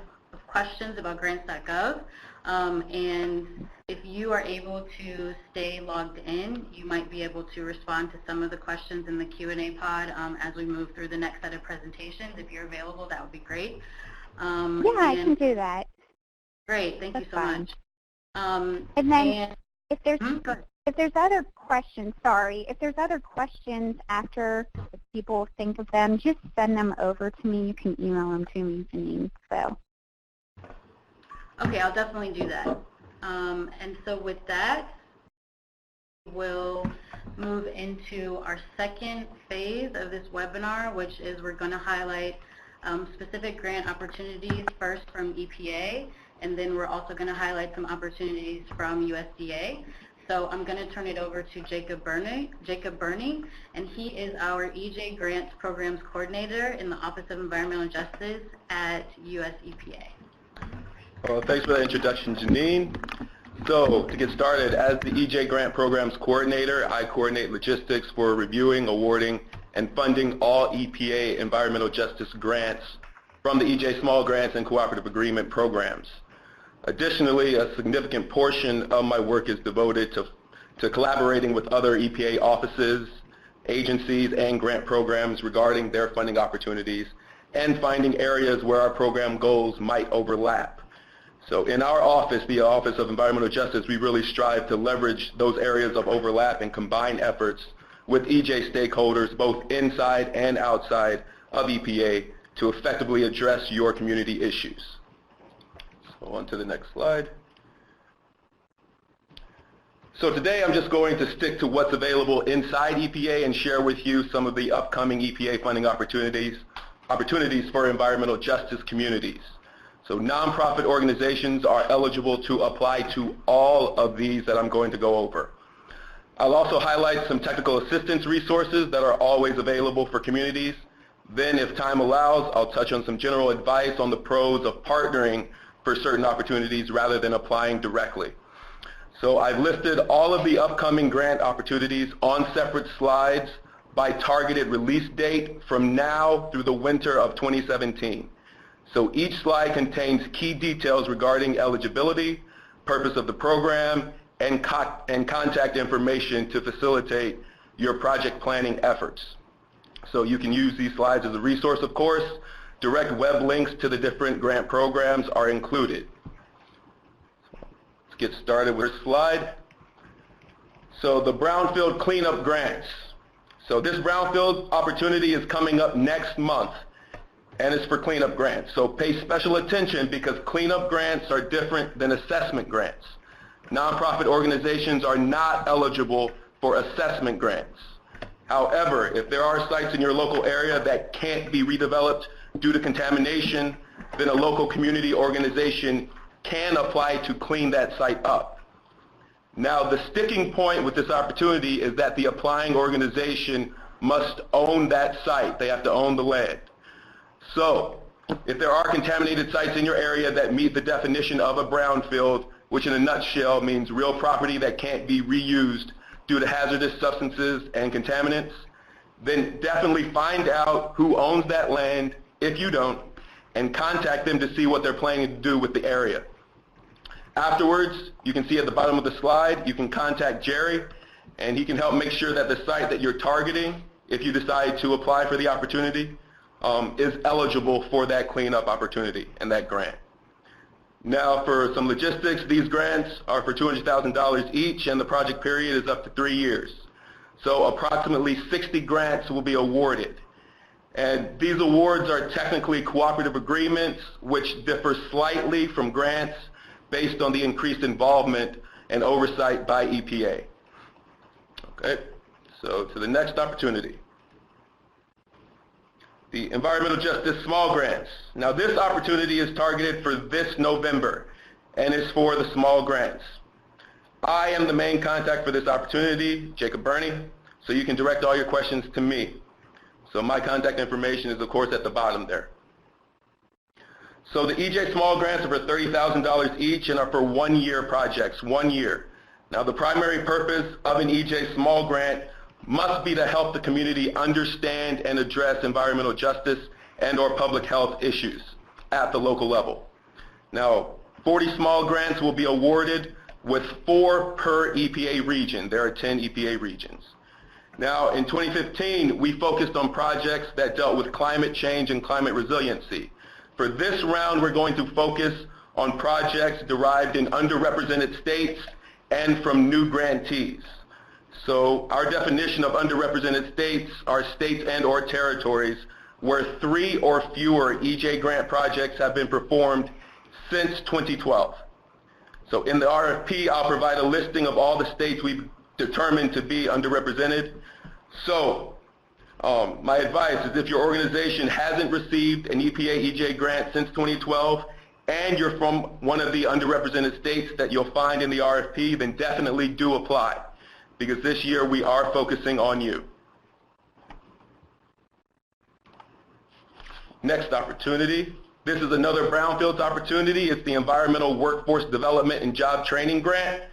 questions about grants.gov. And if you are able to stay logged in, you might be able to respond to some of the questions in the Q&A pod as we move through the next set of presentations. If you're available, that would be great. Yeah, I can do that. Great, thank you so much. And then if there's other questions, if there's other questions after people think of them, just send them over to me. You can email them to me if you need. So. Okay, I'll definitely do that. And so with that, we'll move into our second phase of this webinar, which is we're going to highlight specific grant opportunities, first from EPA, and then we're also going to highlight some opportunities from USDA. So I'm going to turn it over to Jacob Burney, and he is our EJ Grants Programs Coordinator in the Office of Environmental Justice at US EPA. Well, thanks for that introduction, Janine. So to get started, as the EJ Grant Programs Coordinator, I coordinate logistics for reviewing, awarding, and funding all EPA environmental justice grants from the EJ Small Grants and Cooperative Agreement programs. Additionally, a significant portion of my work is devoted to collaborating with other EPA offices, agencies, and grant programs regarding their funding opportunities and finding areas where our program goals might overlap. So in our office, the Office of Environmental Justice, we really strive to leverage those areas of overlap and combine efforts with EJ stakeholders, both inside and outside of EPA, to effectively address your community issues. So on to the next slide. So today I'm just going to stick to what's available inside EPA and share with you some of the upcoming EPA funding opportunities for environmental justice communities. So nonprofit organizations are eligible to apply to all of these that I'm going to go over. I'll also highlight some technical assistance resources that are always available for communities. Then, if time allows, I'll touch on some general advice on the pros of partnering for certain opportunities rather than applying directly. So I've listed all of the upcoming grant opportunities on separate slides by targeted release date from now through the winter of 2017. So each slide contains key details regarding eligibility, purpose of the program, and contact information to facilitate your project planning efforts. So you can use these slides as a resource, of course. Direct web links to the different grant programs are included. Let's get started with this slide. So the Brownfield Cleanup Grants. So this Brownfield opportunity is coming up next month, and it's for cleanup grants. So pay special attention because cleanup grants are different than assessment grants. Nonprofit organizations are not eligible for assessment grants. However, if there are sites in your local area that can't be redeveloped due to contamination, then a local community organization can apply to clean that site up. Now, the sticking point with this opportunity is that the applying organization must own that site. They have to own the land. So, if there are contaminated sites in your area that meet the definition of a brownfield, which in a nutshell means real property that can't be reused due to hazardous substances and contaminants, then definitely find out who owns that land, if you don't, and contact them to see what they're planning to do with the area. Afterwards, you can see at the bottom of the slide, you can contact Jerry, and he can help make sure that the site that you're targeting, if you decide to apply for the opportunity, is eligible for that cleanup opportunity and that grant. Now, for some logistics, these grants are for $200,000 each, and the project period is up to 3 years. So approximately 60 grants will be awarded. And these awards are technically cooperative agreements, which differ slightly from grants based on the increased involvement and oversight by EPA. Okay, so to the next opportunity. The Environmental Justice Small Grants. Now this opportunity is targeted for this November and is for the small grants. I am the main contact for this opportunity, Jacob Burney, so you can direct all your questions to me. So my contact information is of course at the bottom there. So the EJ Small Grants are for $30,000 each and are for 1-year projects, 1 year. Now the primary purpose of an EJ Small Grant must be to help the community understand and address environmental justice and or public health issues at the local level. Now, 40 small grants will be awarded with 4 per EPA region. There are 10 EPA regions. Now, in 2015, we focused on projects that dealt with climate change and climate resiliency. For this round, we're going to focus on projects derived in underrepresented states and from new grantees. So our definition of underrepresented states are states and or territories where 3 or fewer EJ grant projects have been performed since 2012. So in the RFP, I'll provide a listing of all the states we've determined to be underrepresented. So my advice is if your organization hasn't received an EPA EJ grant since 2012 and you're from one of the underrepresented states that you'll find in the RFP, then definitely do apply, because this year we are focusing on you. Next opportunity. This is another Brownfields opportunity. It's the Environmental Workforce Development and Job Training Grant.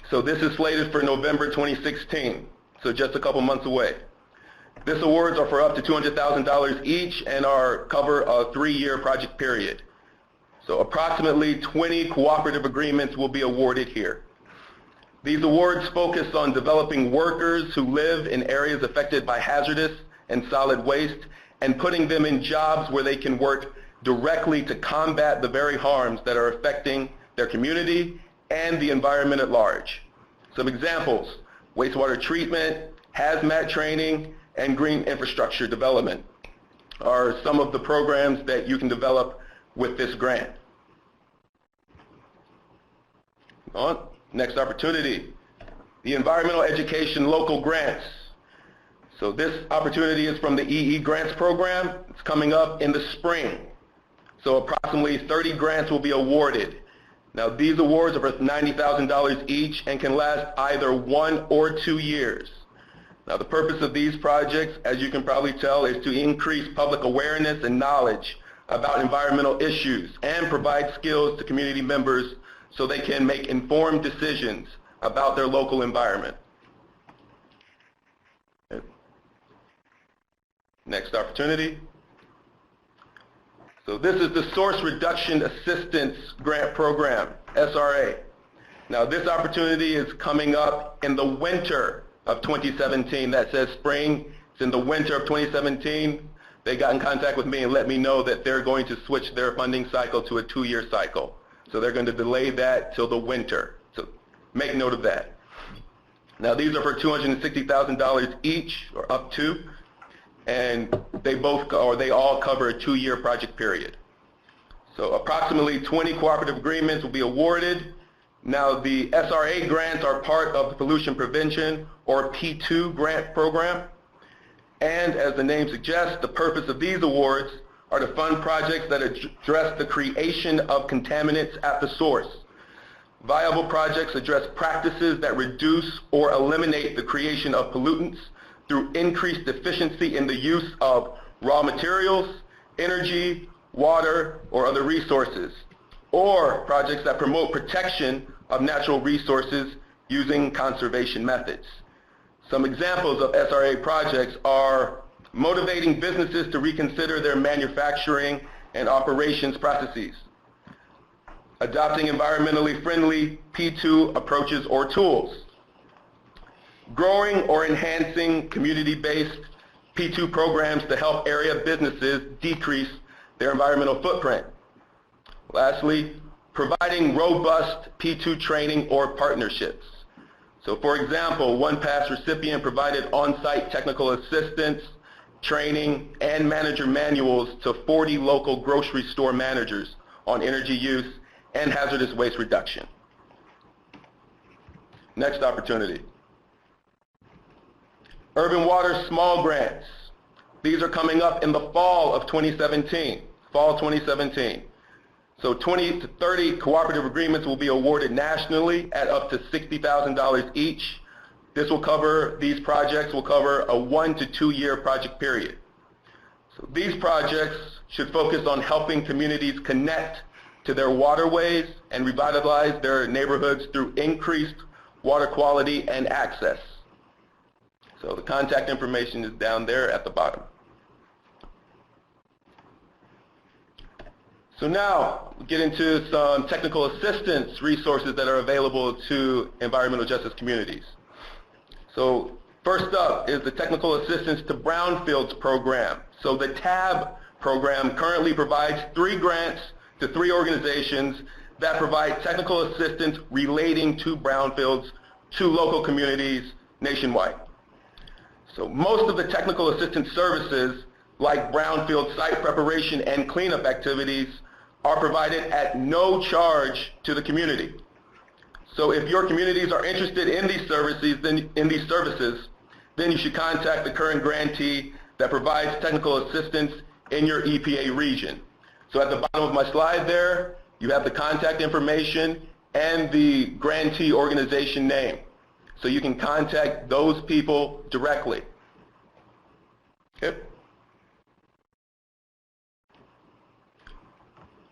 So this is slated for November 2016, so just a couple months away. This awards are for up to $200,000 each and cover a 3-year project period. So approximately 20 cooperative agreements will be awarded here. These awards focus on developing workers who live in areas affected by hazardous and solid waste and putting them in jobs where they can work directly to combat the very harms that are affecting their community and the environment at large. Some examples: wastewater treatment, hazmat training, and green infrastructure development are some of the programs that you can develop with this grant. On. Next opportunity, the Environmental Education Local Grants. So this opportunity is from the EE Grants program. It's coming up in the spring. So approximately 30 grants will be awarded. Now these awards are for $90,000 each and can last either 1 or 2 years. Now the purpose of these projects, as you can probably tell, is to increase public awareness and knowledge about environmental issues and provide skills to community members so they can make informed decisions about their local environment. Next opportunity. So this is the Source Reduction Assistance Grant Program, SRA. Now this opportunity is coming up in the winter of 2017. That says spring. It's in the winter of 2017. They got in contact with me and let me know that they're going to switch their funding cycle to a 2-year cycle. So they're going to delay that till the winter. So make note of that. Now these are for $260,000 each, or up to, and they all cover a 2-year project period. So approximately 20 cooperative agreements will be awarded. Now the SRA grants are part of the Pollution Prevention, or P2 grant program. And as the name suggests, the purpose of these awards are to fund projects that address the creation of contaminants at the source. Viable projects address practices that reduce or eliminate the creation of pollutants through increased efficiency in the use of raw materials, energy, water, or other resources, or projects that promote protection of natural resources using conservation methods. Some examples of SRA projects are motivating businesses to reconsider their manufacturing and operations processes, adopting environmentally friendly P2 approaches or tools, growing or enhancing community-based P2 programs to help area businesses decrease their environmental footprint. Lastly, providing robust P2 training or partnerships. So for example, one past recipient provided on-site technical assistance, training, and manager manuals to 40 local grocery store managers on energy use and hazardous waste reduction. Next opportunity. Urban Water Small Grants. These are coming up in the fall of 2017, fall 2017. So 20 to 30 cooperative agreements will be awarded nationally at up to $60,000 each. These projects will cover a 1 to 2 year project period. So these projects should focus on helping communities connect to their waterways and revitalize their neighborhoods through increased water quality and access. So the contact information is down there at the bottom. So now we get into some technical assistance resources that are available to environmental justice communities. So first up is the Technical Assistance to Brownfields program. So the TAB program currently provides 3 grants to 3 organizations that provide technical assistance relating to brownfields to local communities nationwide. So most of the technical assistance services, like brownfield site preparation and cleanup activities, are provided at no charge to the community. So if your communities are interested in these services, then you should contact the current grantee that provides technical assistance in your EPA region. So at the bottom of my slide there, you have the contact information and the grantee organization name. So you can contact those people directly. Okay.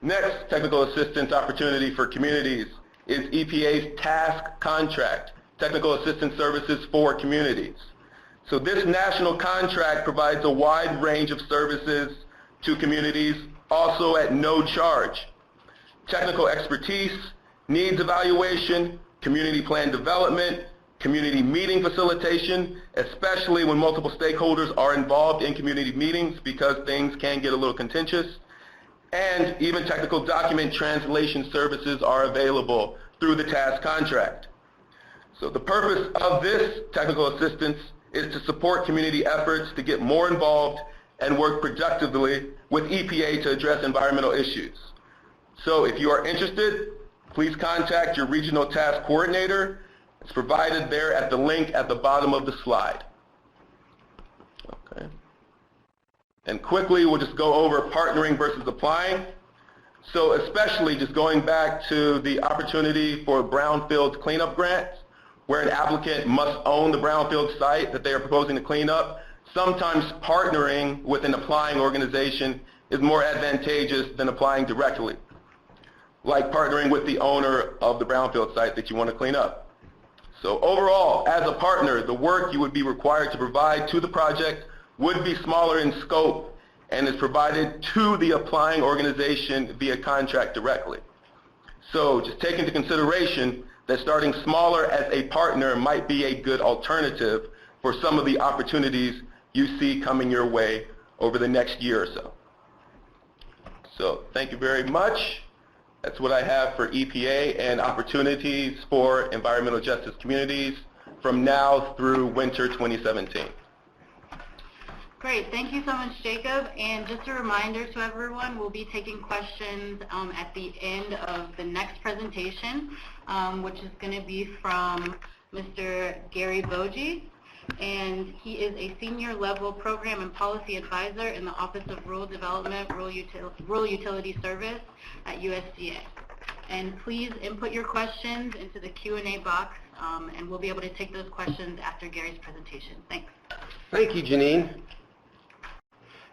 Next technical assistance opportunity for communities is EPA's task contract, technical assistance services for communities. So this national contract provides a wide range of services to communities, also at no charge. Technical expertise, needs evaluation, community plan development, community meeting facilitation, especially when multiple stakeholders are involved in community meetings because things can get a little contentious. And even technical document translation services are available through the task contract. So the purpose of this technical assistance is to support community efforts to get more involved and work productively with EPA to address environmental issues. So if you are interested, please contact your regional task coordinator. It's provided there at the link at the bottom of the slide. Okay. And quickly, we'll just go over partnering versus applying. So especially just going back to the opportunity for brownfield cleanup grants, where an applicant must own the brownfield site that they are proposing to clean up, sometimes partnering with an applying organization is more advantageous than applying directly. like partnering with the owner of the brownfield site that you want to clean up. So overall, as a partner, the work you would be required to provide to the project would be smaller in scope and is provided to the applying organization via contract directly. So just take into consideration that starting smaller as a partner might be a good alternative for some of the opportunities you see coming your way over the next year or so. So thank you very much. That's what I have for EPA and opportunities for environmental justice communities from now through winter 2017. Great. Thank you so much, Jacob. And just a reminder to everyone, we'll be taking questions at the end of the next presentation, which is going to be from Mr. Gary Bogie. And he is a senior level program and policy advisor in the Office of Rural Development, Rural Utility Service at USDA. And please input your questions into the Q&A box, and we'll be able to take those questions after Gary's presentation. Thanks. Thank you, Janine.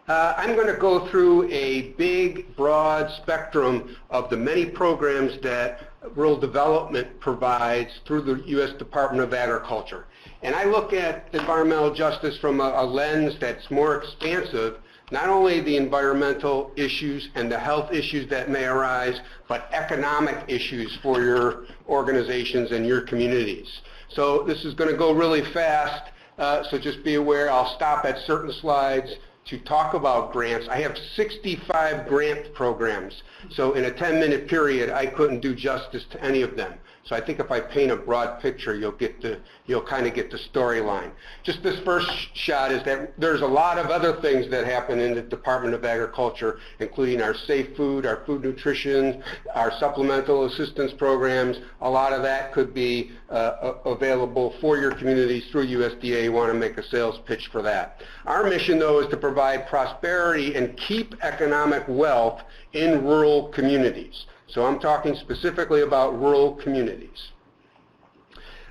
I'm going to go through a big, broad spectrum of the many programs that rural development provides through the U.S. Department of Agriculture. And I look at environmental justice from a lens that's more expansive, not only the environmental issues and the health issues that may arise, but economic issues for your organizations and your communities. So this is going to go really fast, so just be aware I'll stop at certain slides to talk about grants. I have 65 grant programs, so in a 10-minute period I couldn't do justice to any of them. So I think if I paint a broad picture, you'll kind of get the storyline. Just this first shot is that there's a lot of other things that happen in the Department of Agriculture, including our safe food, our food nutrition, our supplemental assistance programs. A lot of that could be available for your communities through USDA. You want to make a sales pitch for that. Our mission, though, is to provide prosperity and keep economic wealth in rural communities. So I'm talking specifically about rural communities.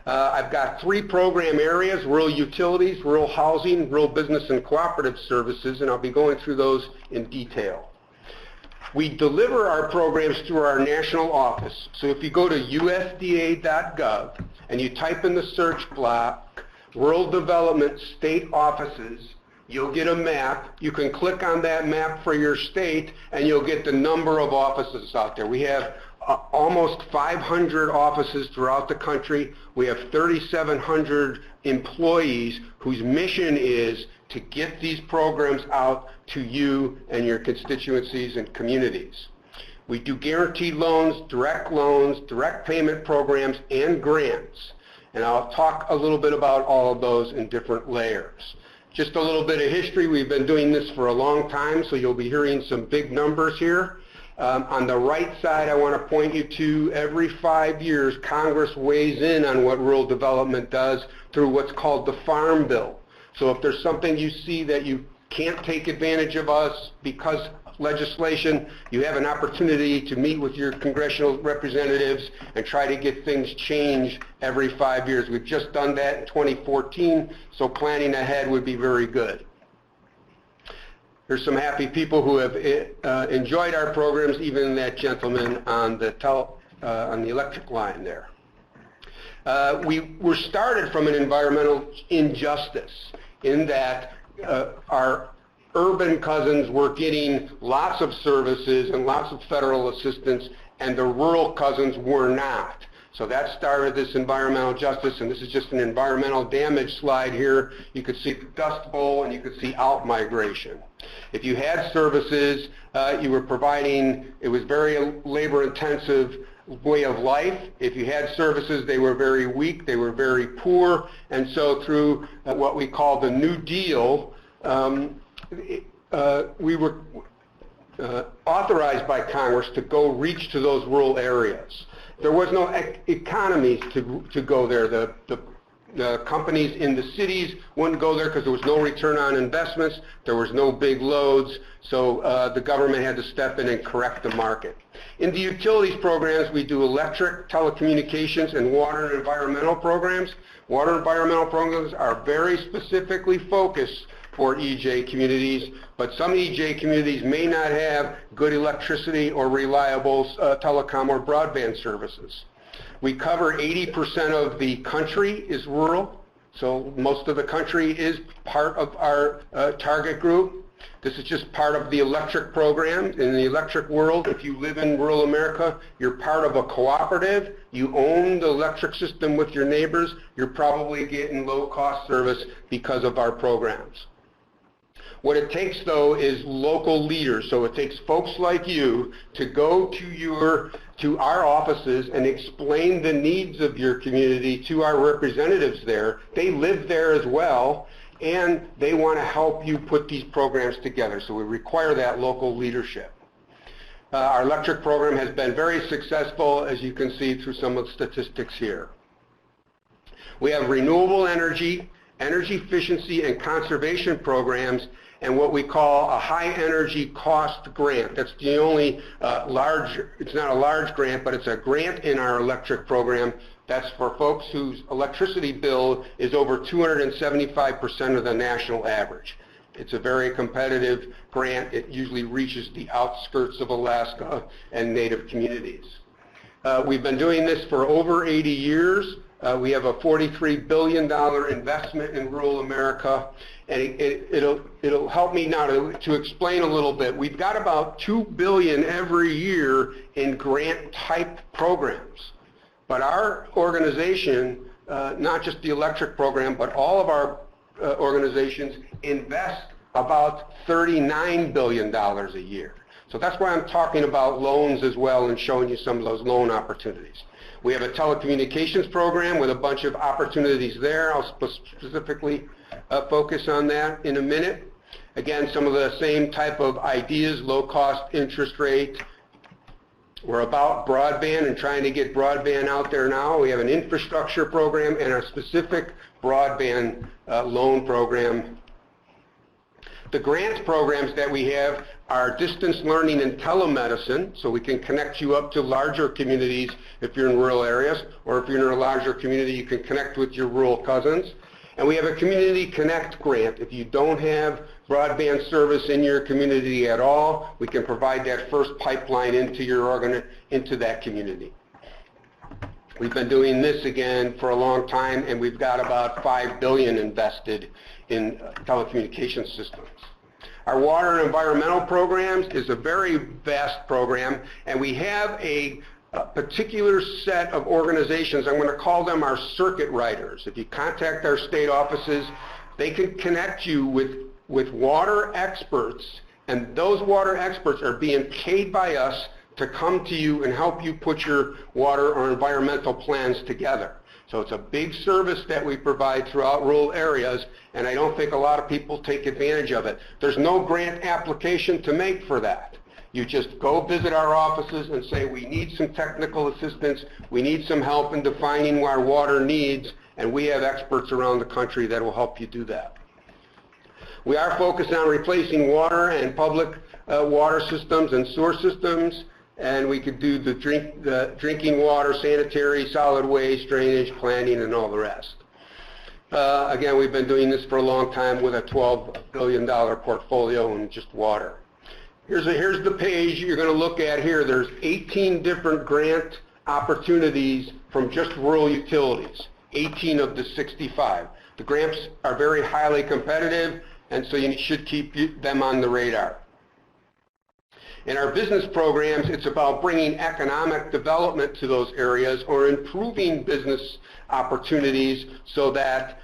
I've got 3 program areas: rural utilities, rural housing, rural business and cooperative services, and I'll be going through those in detail. We deliver our programs through our national office. So if you go to usda.gov and you type in the search block, Rural Development State Offices, you'll get a map. You can click on that map for your state and you'll get the number of offices out there. We have almost 500 offices throughout the country. We have 3,700 employees whose mission is to get these programs out to you and your constituencies and communities. We do guaranteed loans, direct payment programs, and grants. And I'll talk a little bit about all of those in different layers. Just a little bit of history. We've been doing this for a long time, so you'll be hearing some big numbers here. On the right side, I want to point you to every 5 years, Congress weighs in on what rural development does through what's called the Farm Bill. So if there's something you see that you can't take advantage of us because legislation, you have an opportunity to meet with your congressional representatives and try to get things changed every 5 years. We've just done that in 2014, so planning ahead would be very good. There's some happy people who have enjoyed our programs, even that gentleman on the electric line there. We were started from an environmental injustice in that our urban cousins were getting lots of services and lots of federal assistance, and the rural cousins were not. So that started this environmental justice, and this is just an environmental damage slide here. You could see the Dust Bowl, and you could see out-migration. If you had services, you were providing, it was very labor-intensive way of life. If you had services, they were very weak, they were very poor, and so through what we call the New Deal, we were authorized by Congress to go reach to those rural areas. There was no economies to go there. The companies in the cities wouldn't go there because there was no return on investments. There was no big loads, so the government had to step in and correct the market. In the utilities programs, we do electric, telecommunications, and water and environmental programs. Water and environmental programs are very specifically focused for EJ communities, but some EJ communities may not have good electricity or reliable telecom or broadband services. We cover 80% of the country is rural, so most of the country is part of our target group. This is just part of the electric program. In the electric world, if you live in rural America, you're part of a cooperative. You own the electric system with your neighbors. You're probably getting low-cost service because of our programs. What it takes, though, is local leaders. So it takes folks like you to go to our offices and explain the needs of your community to our representatives there. They live there as well, and they want to help you put these programs together. So we require that local leadership. Our electric program has been very successful, as you can see through some of the statistics here. We have renewable energy, energy efficiency and conservation programs, and what we call a high energy cost grant. That's the only it's not a large grant, but it's a grant in our electric program. That's for folks whose electricity bill is over 275% of the national average. It's a very competitive grant. It usually reaches the outskirts of Alaska and Native communities. We've been doing this for over 80 years. We have a $43 billion investment in rural America, and it'll help me now to explain a little bit. We've got about $2 billion every year in grant-type programs. But our organization, not just the electric program, but all of our organizations invest about $39 billion a year. So that's why I'm talking about loans as well and showing you some of those loan opportunities. We have a telecommunications program with a bunch of opportunities there. I'll specifically focus on that in a minute. Again, some of the same type of ideas, low cost interest rate. We're about broadband and trying to get broadband out there now. We have an infrastructure program and a specific broadband loan program. The grants programs that we have are distance learning and telemedicine, so we can connect you up to larger communities if you're in rural areas, or if you're in a larger community, you can connect with your rural cousins. And we have a Community Connect grant. If you don't have broadband service in your community at all, we can provide that first pipeline into that community. We've been doing this again for a long time, and we've got about $5 billion invested in telecommunications systems. Our water and environmental programs is a very vast program, and we have a particular set of organizations. I'm going to call them our circuit riders. If you contact our state offices, they can connect you with water experts, and those water experts are being paid by us to come to you and help you put your water or environmental plans together. So it's a big service that we provide throughout rural areas, and I don't think a lot of people take advantage of it. There's no grant application to make for that. You just go visit our offices and say, we need some technical assistance, we need some help in defining our water needs, and we have experts around the country that will help you do that. We are focused on replacing water and public water systems and sewer systems, and we could do the drinking water, sanitary, solid waste, drainage, planning, and all the rest. Again, we've been doing this for a long time with a $12 billion portfolio in just water. Here's the page you're going to look at here. There's 18 different grant opportunities from just rural utilities, 18 of the 65. The grants are very highly competitive, and so you should keep them on the radar. In our business programs, it's about bringing economic development to those areas or improving business opportunities so that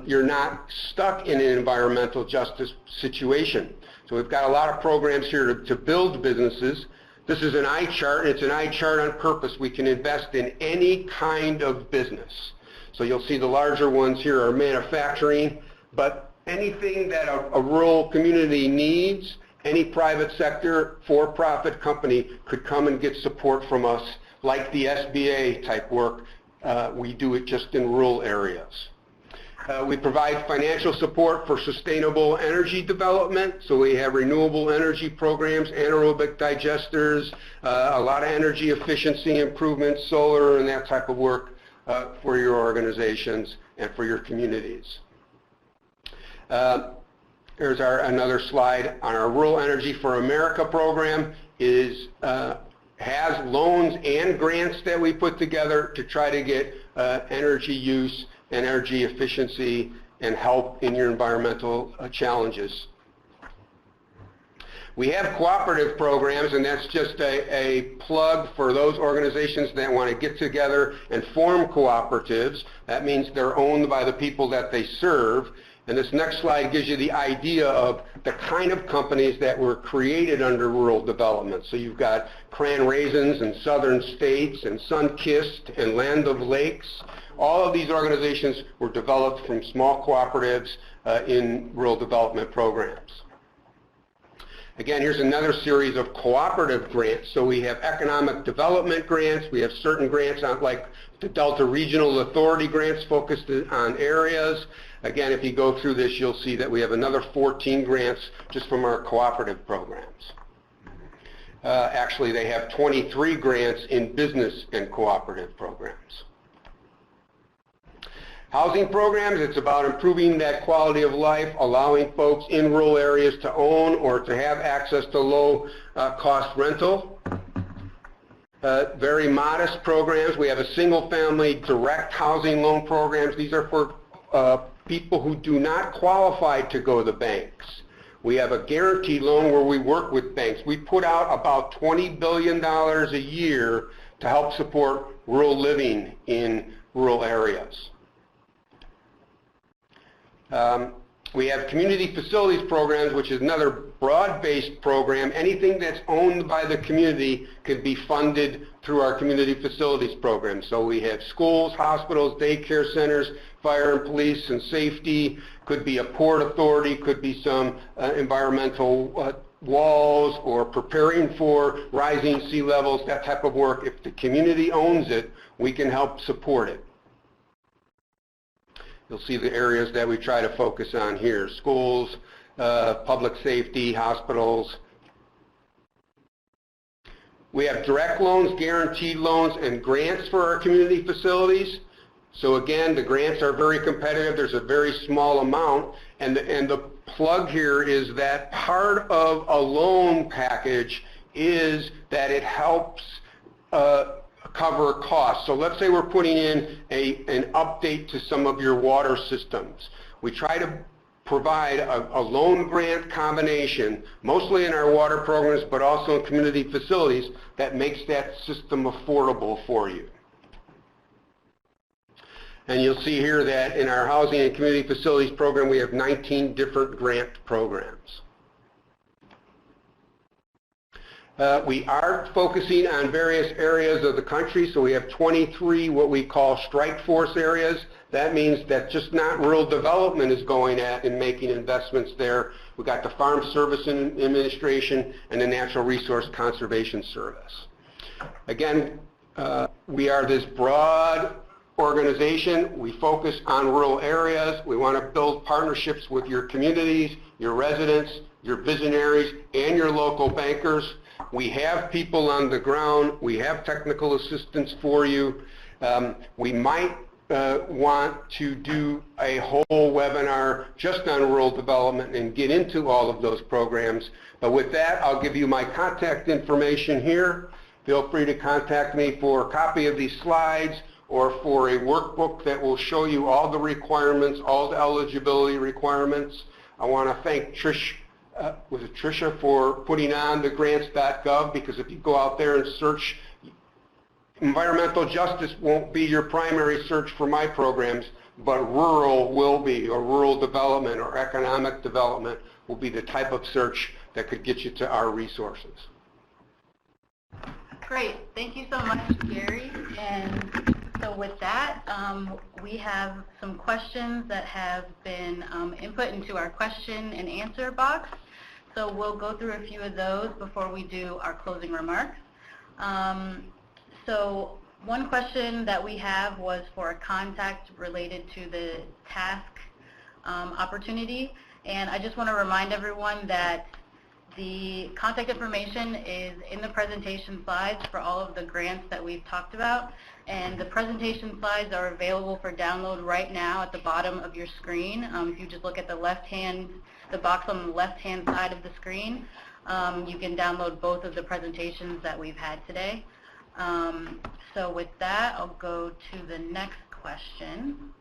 you're not stuck in an environmental justice situation. So we've got a lot of programs here to build businesses. This is an eye chart. It's an eye chart on purpose. We can invest in any kind of business. So you'll see the larger ones here are manufacturing, but anything that a rural community needs, any private sector, for-profit company could come and get support from us, like the SBA type work. We do it just in rural areas. We provide financial support for sustainable energy development, so we have renewable energy programs, anaerobic digesters, a lot of energy efficiency improvements, solar and that type of work for your organizations and for your communities. Here's another slide on our Rural Energy for America program. Has loans and grants that we put together to try to get energy use and energy efficiency and help in your environmental challenges. We have cooperative programs, and that's just a plug for those organizations that want to get together and form cooperatives. That means they're owned by the people that they serve. And this next slide gives you the idea of the kind of companies that were created under rural development. So you've got Cran Raisins and Southern States and Sunkist and Land of Lakes. All of these organizations were developed from small cooperatives in rural development programs. Again, here's another series of cooperative grants. So we have economic development grants. We have certain grants on, like the Delta Regional Authority grants focused on areas. Again, if you go through this, you'll see that we have another 14 grants just from our cooperative programs. Actually, they have 23 grants in business and cooperative programs. Housing programs, it's about improving that quality of life, allowing folks in rural areas to own or to have access to low-cost rental. Very modest programs. We have a single-family direct housing loan programs. These are for people who do not qualify to go to the banks. We have a guaranteed loan where we work with banks. We put out about $20 billion a year to help support rural living in rural areas. We have community facilities programs, which is another broad-based program. Anything that's owned by the community could be funded through our community facilities program. So we have schools, hospitals, daycare centers, fire and police and safety, could be a port authority, could be some environmental walls or preparing for rising sea levels, that type of work. If the community owns it, we can help support it. You'll see the areas that we try to focus on here: schools, public safety, hospitals. We have direct loans, guaranteed loans, and grants for our community facilities. So again, the grants are very competitive. There's a very small amount. And the plug here is that part of a loan package is that it helps cover costs. So let's say we're putting in an update to some of your water systems. We try to provide a loan grant combination, mostly in our water programs, but also in community facilities, that makes that system affordable for you. And you'll see here that in our housing and community facilities program, we have 19 different grant programs. We are focusing on various areas of the country, so we have 23 what we call strike force areas. That means that just not rural development is going at and making investments there. We've got the Farm Service Administration and the Natural Resource Conservation Service. Again, we are this broad organization. We focus on rural areas. We want to build partnerships with your communities, your residents, your visionaries, and your local bankers. We have people on the ground. We have technical assistance for you. We might want to do a whole webinar just on rural development and get into all of those programs. But with that, I'll give you my contact information here. Feel free to contact me for a copy of these slides or for a workbook that will show you all the requirements, all the eligibility requirements. I want to thank Tricia for putting on the grants.gov, because if you go out there and search, environmental justice won't be your primary search for my programs, but rural will be, or rural development or economic development will be the type of search that could get you to our resources. Great. Thank you so much, Gary. And so with that, we have some questions that have been input into our question and answer box. So we'll go through a few of those before we do our closing remarks. So one question that we have was for a contact related to the task opportunity. And I just want to remind everyone that The contact information is in the presentation slides for all of the grants that we've talked about, and the presentation slides are available for download right now at the bottom of your screen. If you just look at the box on the left-hand side of the screen, you can download both of the presentations that we've had today. So with that, I'll go to the next question.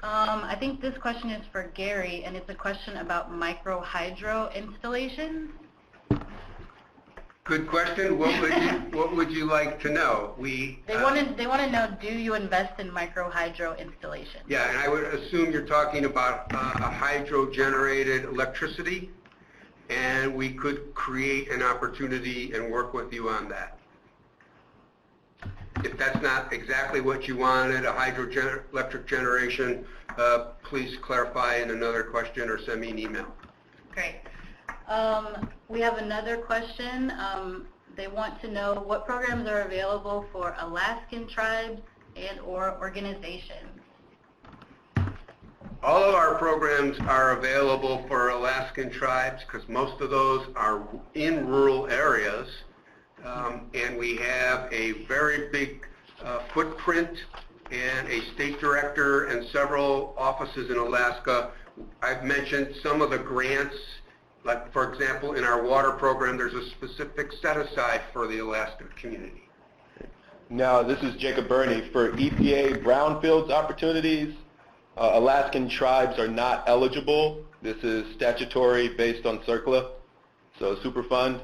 I think this question is for Gary, and it's a question about micro hydro installations. Good question. What would you like to know? They want to know, do you invest in micro hydro installations? Yeah, and I would assume you're talking about a hydro-generated electricity, and we could create an opportunity and work with you on that. If that's not exactly what you wanted, a hydroelectric generation, please clarify in another question or send me an email. Great. We have another question. They want to know what programs are available for Alaskan tribes and or organizations. All of our programs are available for Alaskan tribes because most of those are in rural areas. And we have a very big footprint and a state director and several offices in Alaska. I've mentioned some of the grants, like for example in our water program there's a specific set aside for the Alaska community. Now this is Jacob Burney. For EPA brownfields opportunities, Alaskan tribes are not eligible. This is statutory based on CERCLA, so Superfund.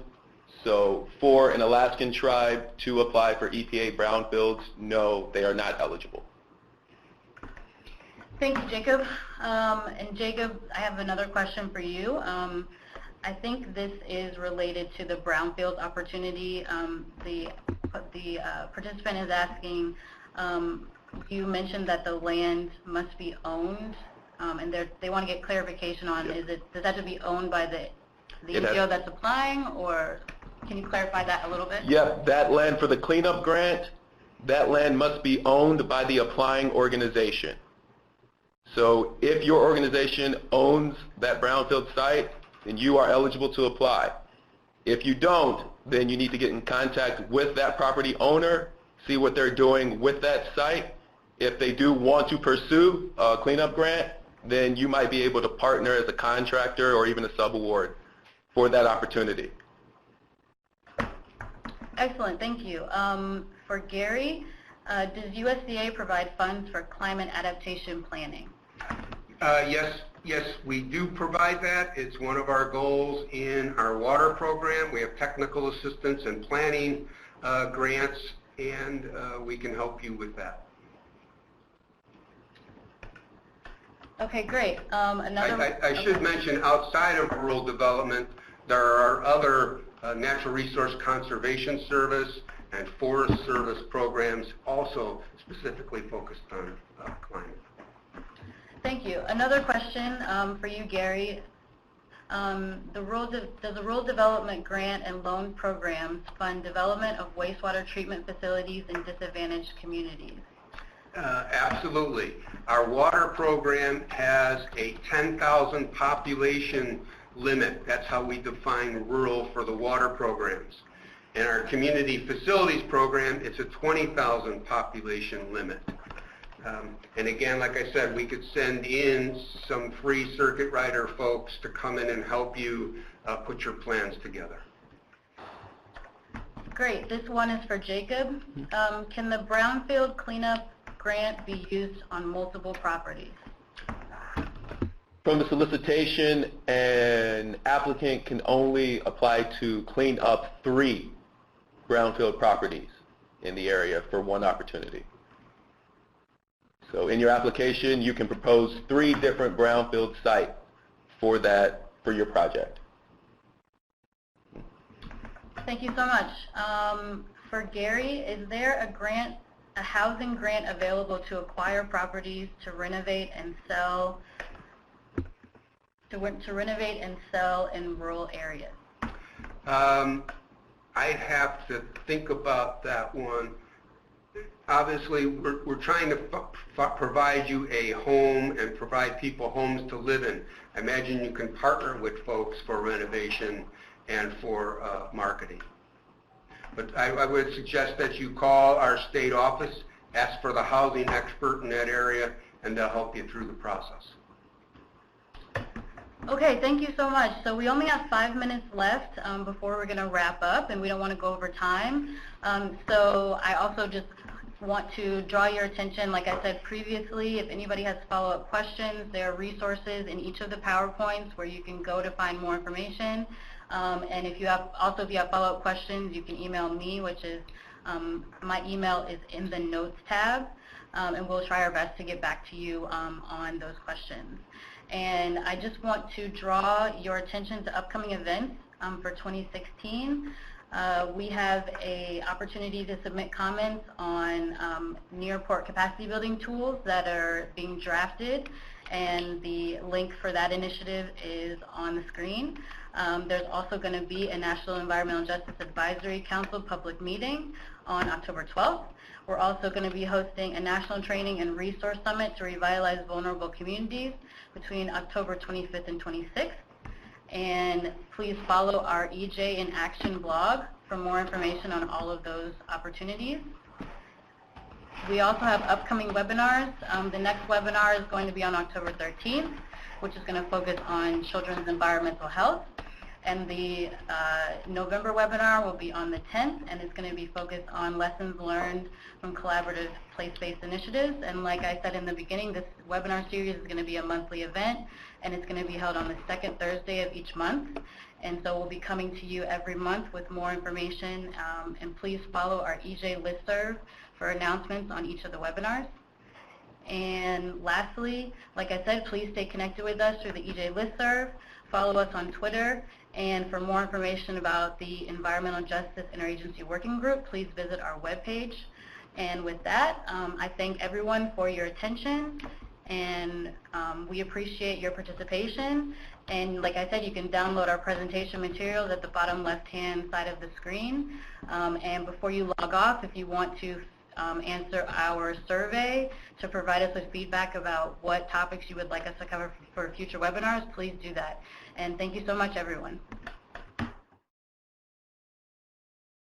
So for an Alaskan tribe to apply for EPA brownfields, no, they are not eligible. Thank you, Jacob. And Jacob, I have another question for you. I think this is related to the brownfield opportunity. The participant is asking, you mentioned that the land must be owned, and they want to get clarification on, does that have to be owned by the NGO that's applying, or can you clarify that a little bit? Yep, that land for the cleanup grant, that land must be owned by the applying organization. So if your organization owns that brownfield site, then you are eligible to apply. If you don't, then you need to get in contact with that property owner, see what they're doing with that site. If they do want to pursue a cleanup grant, then you might be able to partner as a contractor or even a subaward for that opportunity. Excellent, thank you. For Gary, does USDA provide funds for climate adaptation planning? Yes, we do provide that. It's one of our goals in our water program. We have technical assistance and planning grants, and we can help you with that. Okay, great. I should mention, outside of rural development, there are other Natural Resource Conservation Service and Forest Service programs also specifically focused on climate. Thank you. Another question for you, Gary. Does the Rural Development Grant and Loan Programs fund development of wastewater treatment facilities in disadvantaged communities? Absolutely. Our water program has a 10,000 population limit. That's how we define rural for the water programs. In our community facilities program, it's a 20,000 population limit. And again, like I said, we could send in some free circuit rider folks to come in and help you put your plans together. Great. This one is for Jacob. Can the brownfield cleanup grant be used on multiple properties? From the solicitation, an applicant can only apply to clean up 3 brownfield properties in the area for one opportunity. So in your application, you can propose 3 different brownfield sites for your project. Thank you so much. For Gary, is there a housing grant available to acquire properties to renovate and sell in rural areas? I'd have to think about that one. obviously, we're trying to provide you a home and provide people homes to live in. I imagine you can partner with folks for renovation and for marketing. But I would suggest that you call our state office, ask for the housing expert in that area, and they'll help you through the process. Okay, thank you so much. So we only have 5 minutes left before we're going to wrap up, and we don't want to go over time. So I also just want to draw your attention, like I said previously, if anybody has follow-up questions, there are resources in each of the PowerPoints where you can go to find more information. And if you have follow-up questions, you can email me, which is, my email is in the notes tab, and we'll try our best to get back to you on those questions. And I just want to draw your attention to upcoming events for 2016. We have an opportunity to submit comments on near-port capacity building tools that are being drafted, and the link for that initiative is on the screen. There's also going to be a National Environmental Justice Advisory Council public meeting on October 12th. We're also going to be hosting a National Training and Resource Summit to revitalize vulnerable communities between October 25th and 26th. And please follow our EJ in Action blog for more information on all of those opportunities. We also have upcoming webinars. The next webinar is going to be on October 13th, which is going to focus on children's environmental health. And the November webinar will be on the 10th, and it's going to be focused on lessons learned from collaborative place-based initiatives. And like I said in the beginning, this webinar series is going to be a monthly event, and it's going to be held on the second Thursday of each month. And so we'll be coming to you every month with more information. And please follow our EJ listserv for announcements on each of the webinars. And lastly, like I said, please stay connected with us through the EJ listserv. Follow us on Twitter. And for more information about the Environmental Justice Interagency Working Group, please visit our webpage. And with that, I thank everyone for your attention, and we appreciate your participation. And like I said, you can download our presentation materials at the bottom left-hand side of the screen. And before you log off, if you want to answer our survey to provide us with feedback about what topics you would like us to cover for future webinars, please do that. And thank you so much, everyone.